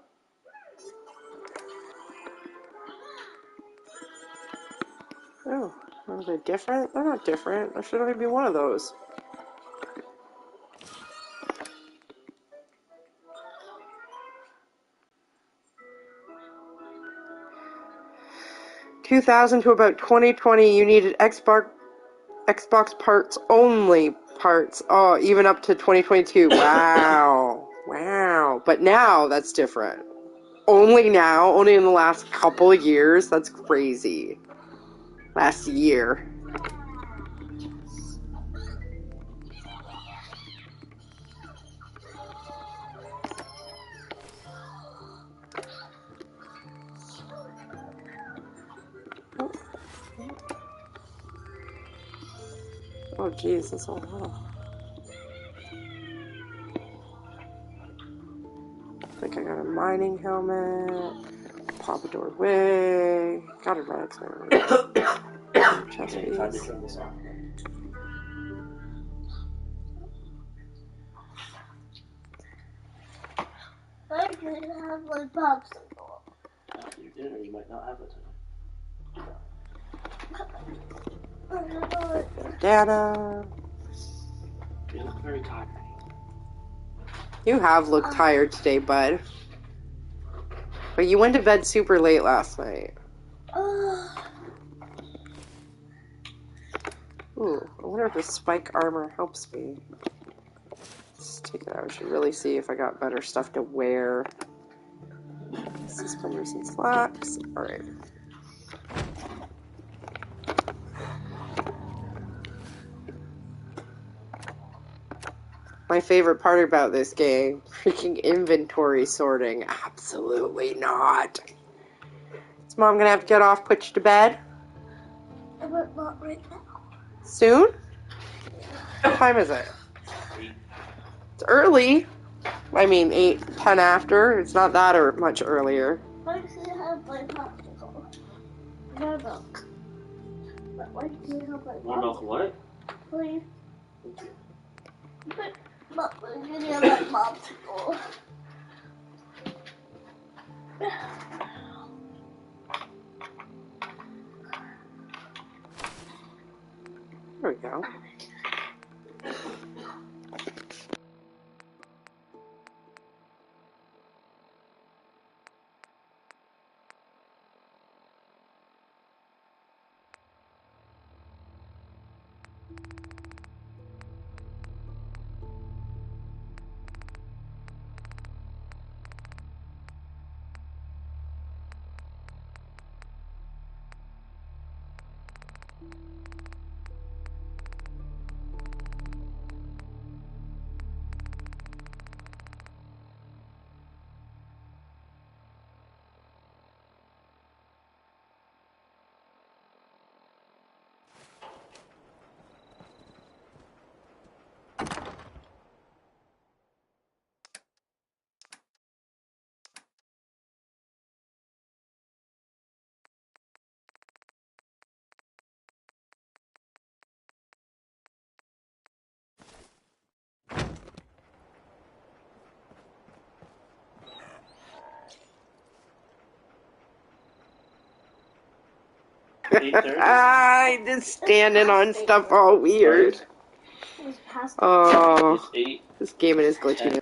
Oh, are they different? They're not different. There should only be one of those. $2,000 to about 2020. You needed Xbox parts only parts. Oh, even up to 2022. Wow. Wow. But now that's different. Only now, only in the last couple of years. That's crazy. Last year. Oh, geez, that's a lot. I think I got a mining helmet, pompadour wig, got a red chest Okay, time to piece. turn this off. I didn't have my popsicle. After your dinner, you might not have it tonight. Dana. You look very tired. You have looked tired today, bud. But you went to bed super late last night. Ooh, I wonder if the spike armor helps me. Let's take it out. I should really see if I got better stuff to wear. Suspenders and slacks. Alright. My favorite part about this game, freaking inventory sorting. Absolutely not. Is Mom gonna have to get off, put you to bed? But not right now. Soon? What time is it? It's early. I mean, 8, 10 after. It's not that or much earlier. Why do you have my popsicle? No milk. But why do you have my More milk popsicle? what? Please. But why do you have my popsicle? There we go. I just standing on stuff all weird. It was past Oh, It's 8. this game is glitching.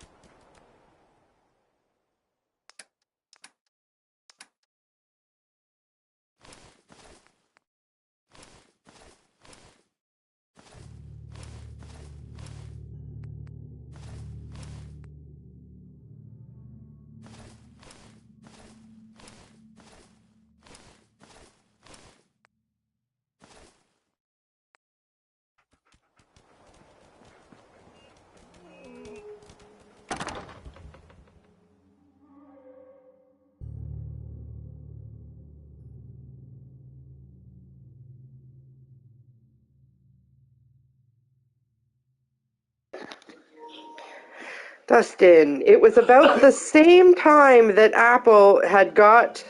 Dustin, it was about the same time that Apple had got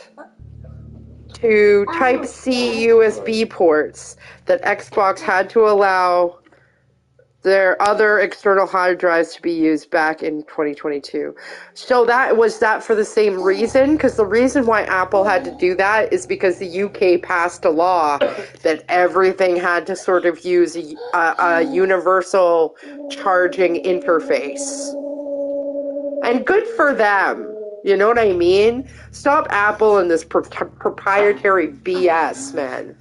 to Type-C USB ports that Xbox had to allow There are other external hard drives to be used back in 2022. So that for the same reason? Because the reason why Apple had to do that is because the UK passed a law that everything had to sort of use a universal charging interface. And good for them. You know what I mean? Stop Apple and this proprietary BS, man.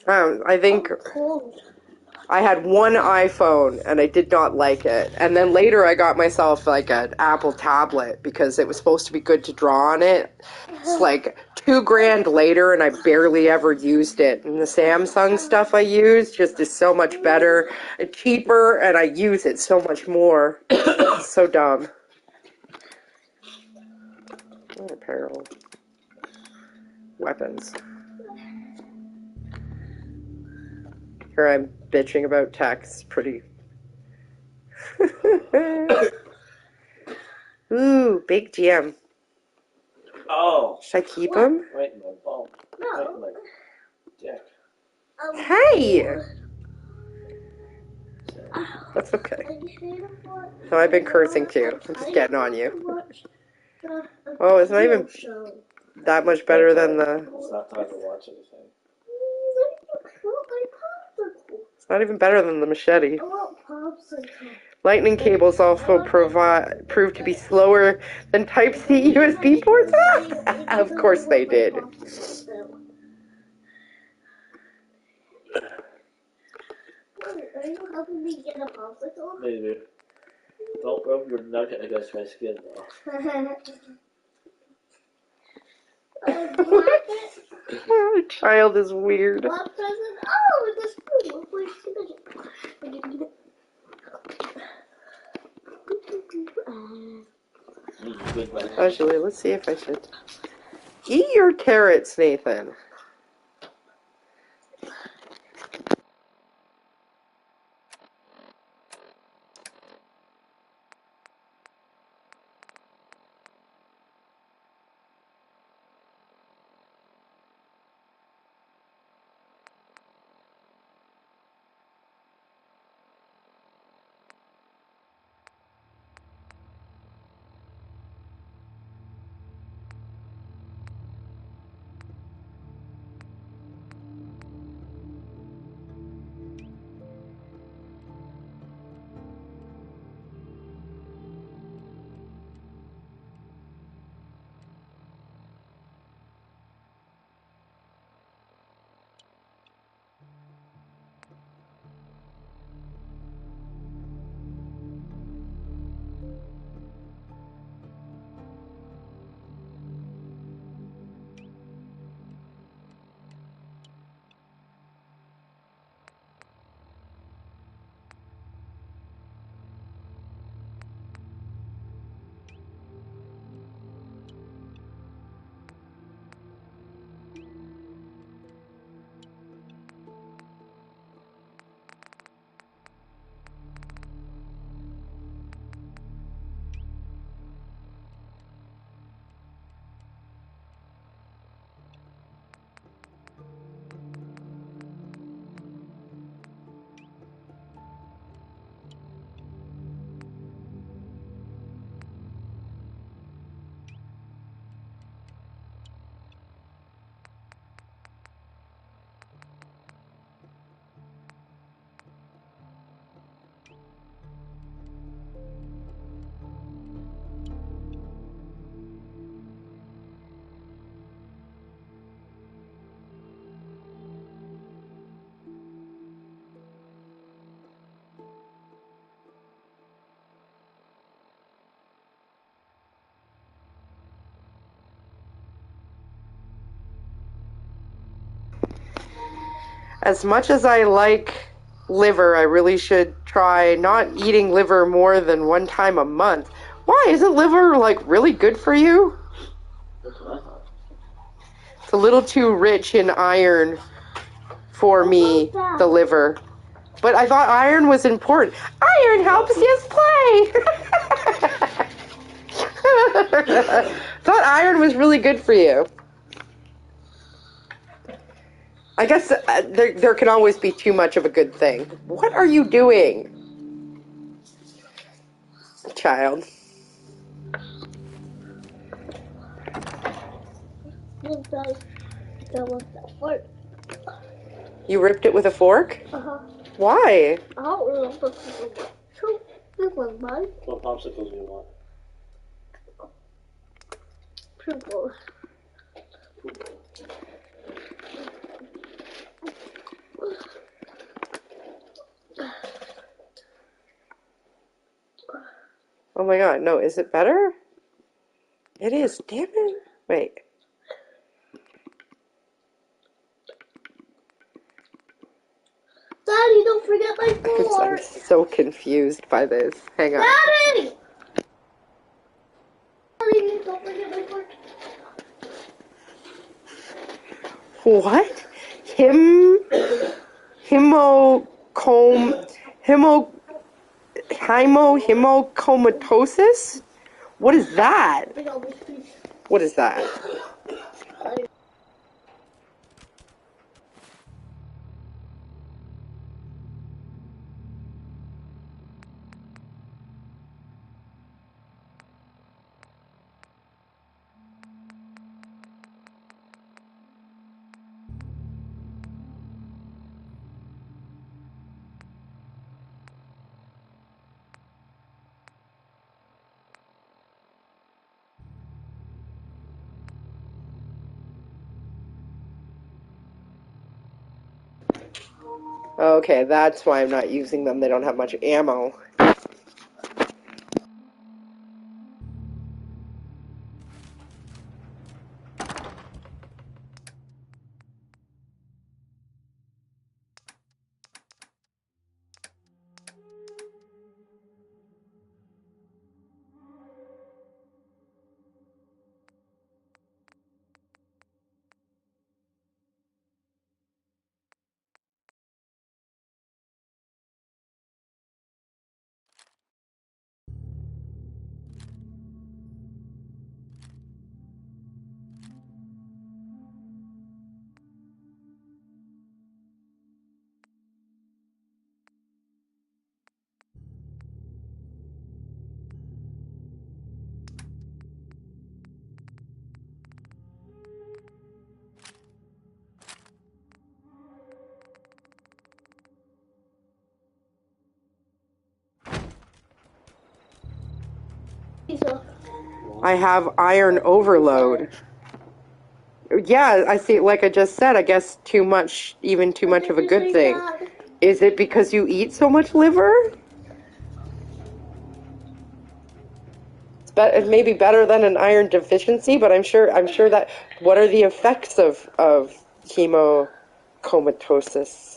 I think I had one iPhone and I did not like it. And then later I got myself like an Apple tablet because it was supposed to be good to draw on it. It's like $2,000 later and I barely ever used it. And the Samsung stuff I use just is so much better and cheaper, and I use it so much more. It's so dumb. Oh, apparel. Weapons. Here I'm bitching about text. Pretty. Ooh, big GM. Oh. Should I keep him? Right in my ball. Right in my dick. Hey! That's okay. So I've been cursing too. I'm just getting on you. Oh, it's not even that much better than the... It's not time to watch anything. It's not even better than the machete. Lightning cables also proved to be slower than Type-C USB ports. Of course they did. Are you helping me get a popsicle? Maybe. Don't rub your nugget against my skin, though. The child is weird. What present? Oh, it's a spoon. Where's the Actually, let's see if I should eat your carrots, Nathan. As much as I like liver, I really should try not eating liver more than one time a month. Why? Isn't liver, like, really good for you? That's what I thought. It's a little too rich in iron for me, the liver. But I thought iron was important. Iron helps you play! Thought iron was really good for you. I guess there can always be too much of a good thing. What are you doing, child? Look, guys, that was that fart. You ripped it with a fork? Uh-huh. Why? I don't remember what. So, this was mine. What popsicles do you want? Purple. Oh my god, no, is it better? It is, damn it. Wait. Daddy, don't forget my I'm fork. so confused by this. Hang on. Daddy! Daddy, don't forget my fork. What? Hemochromatosis? What is that? Big old piece. What is that? Okay, that's why I'm not using them. They don't have much ammo. I have iron overload. Yeah, I see. Like I just said, I guess too much, even too much of a good thing. Is it because you eat so much liver? It may be better than an iron deficiency, but I'm sure that. What are the effects of hemochromatosis?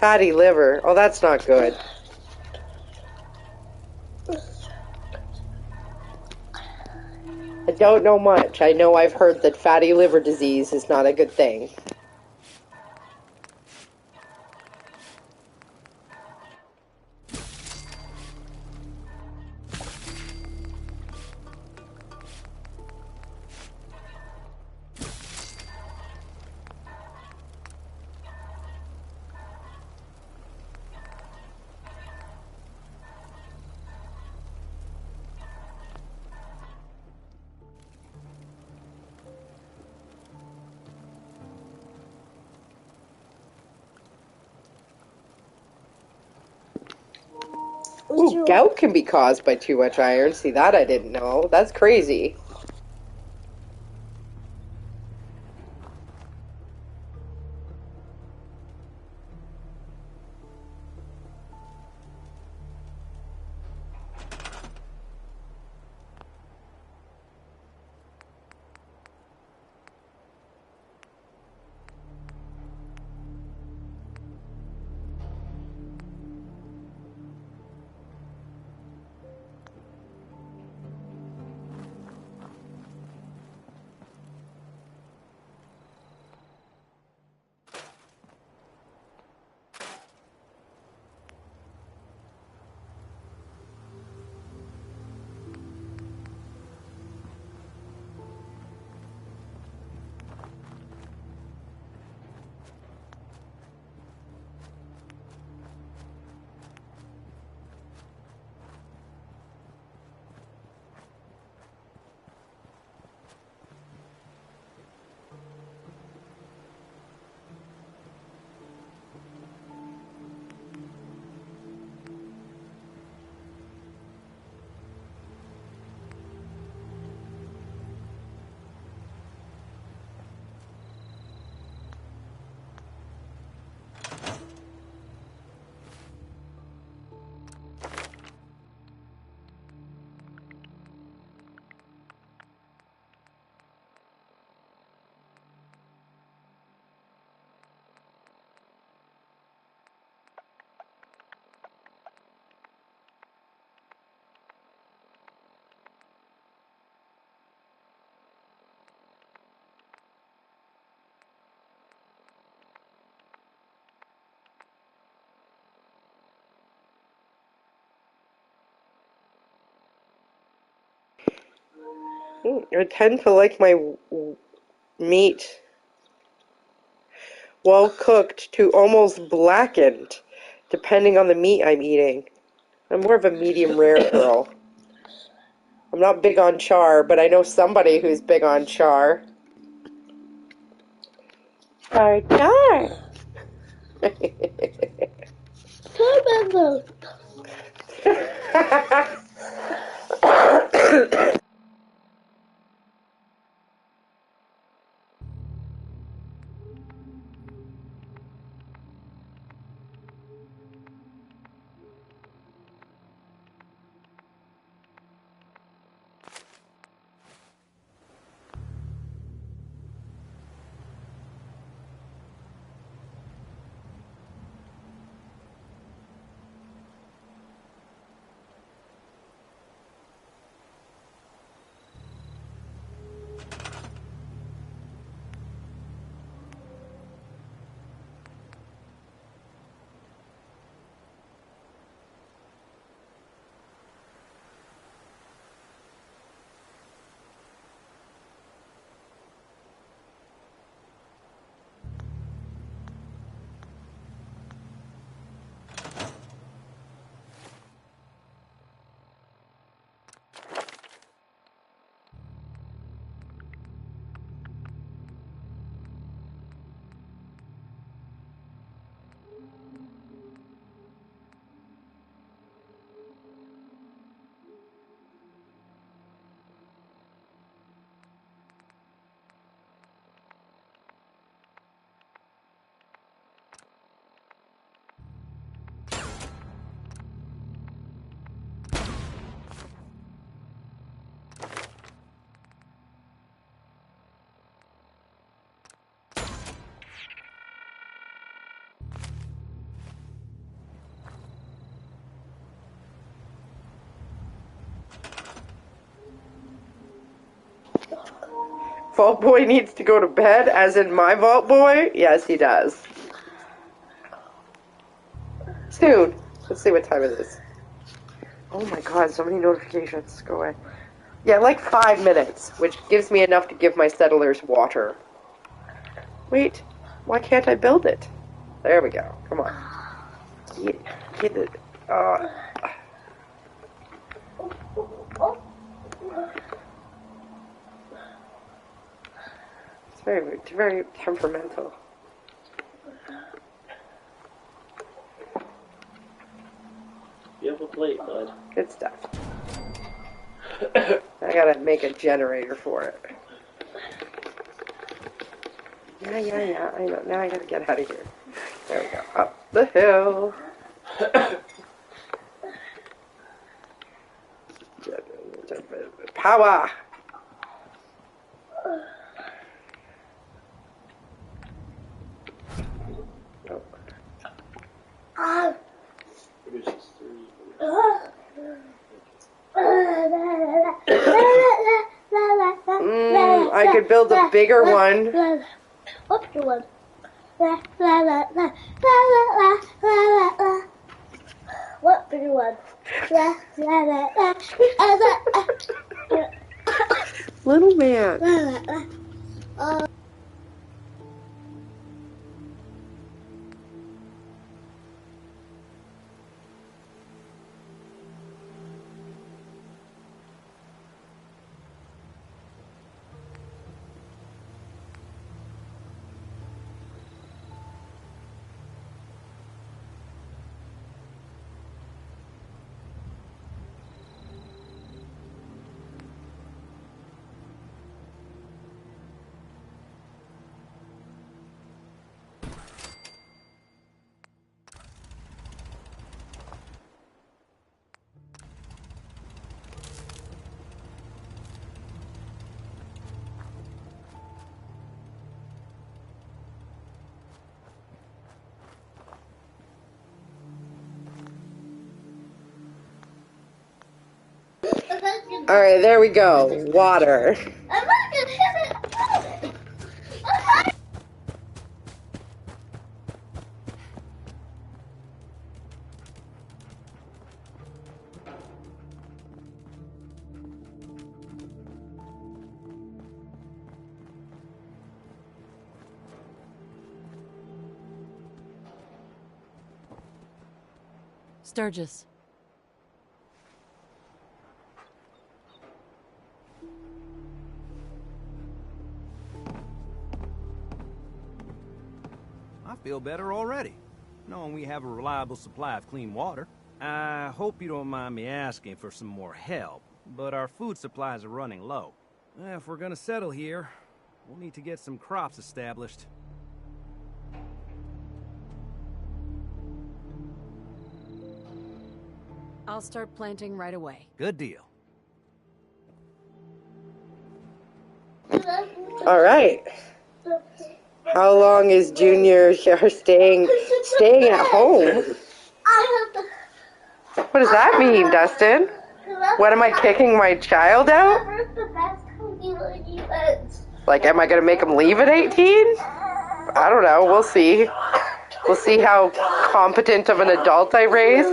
Fatty liver. Oh, that's not good. I don't know much. I know I've heard that fatty liver disease is not a good thing. Ooh, gout can be caused by too much iron. See, that I didn't know. That's crazy. I tend to like my meat well cooked to almost blackened, depending on the meat I'm eating. I'm more of a medium rare girl. I'm not big on char, but I know somebody who's big on char. Char, char. Vault Boy needs to go to bed, as in my Vault Boy? Yes, he does. Soon. Let's see what time it is. Oh my god, so many notifications. Go away. Yeah, like 5 minutes, which gives me enough to give my settlers water. Wait, why can't I build it? There we go. Come on. Get it. It's very temperamental. You have a plate, bud. Good stuff. I gotta make a generator for it. Yeah, I know. Now I gotta get out of here. There we go. Up the hill. Power! Oh. Produces 3. I could build a bigger one. What's the one? What bigger one? Little man. Alright, there we go. Water. I'm not gonna hit it. Sturgis. I feel better already, knowing we have a reliable supply of clean water. I hope you don't mind me asking for some more help, but our food supplies are running low. If we're gonna settle here, we'll need to get some crops established. I'll start planting right away. Good deal. Alright. How long is Junior staying at home? What does that mean, Dustin? What, am I kicking my child out? Like, am I gonna make him leave at 18? I don't know, we'll see. We'll see how competent of an adult I raise.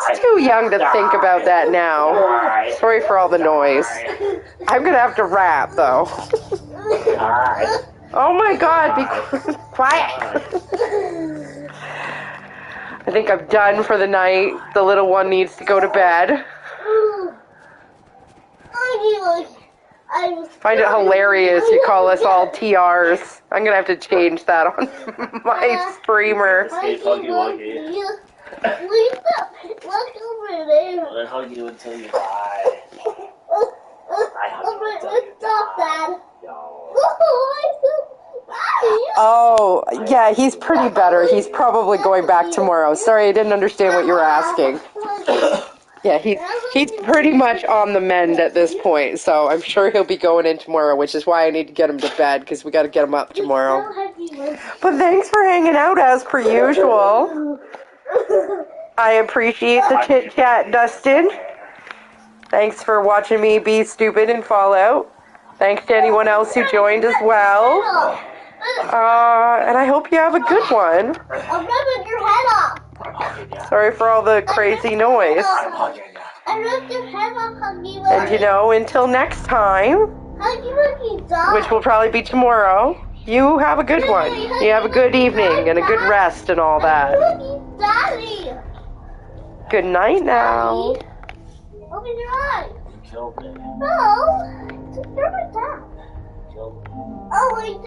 It's too young to think about that now. Sorry for all the noise. I'm gonna have to rap, though. Oh my god, be quiet. I think I'm done for the night. The little one needs to go to bed. I find it hilarious you call us all TRs. I'm gonna have to change that on my streamer. Escape Huggy Wuggy. Look over there. I'll then hug you until you die. I hug you until you Stop that. die. No. Oh, yeah, he's pretty better. He's probably going back tomorrow. Sorry, I didn't understand what you were asking. Yeah, he's pretty much on the mend at this point, so I'm sure he'll be going in tomorrow, which is why I need to get him to bed, because we got to get him up tomorrow. But thanks for hanging out as per usual. I appreciate the chit-chat, Dustin. Thanks for watching me be stupid in Fallout. Thanks to anyone else who joined as well. And I hope you have a good one. I'll rip your head off. Sorry for all the crazy noise. I ripped your head off, Huggy Wuggy. And you know, until next time, Huggy Wuggy died. which will probably be tomorrow, you have a good one. You have a good evening and a good rest and all that. Daddy. Good night now. Daddy. Open your eyes. You killed me. No. You're my dad. You killed me. Oh, wait.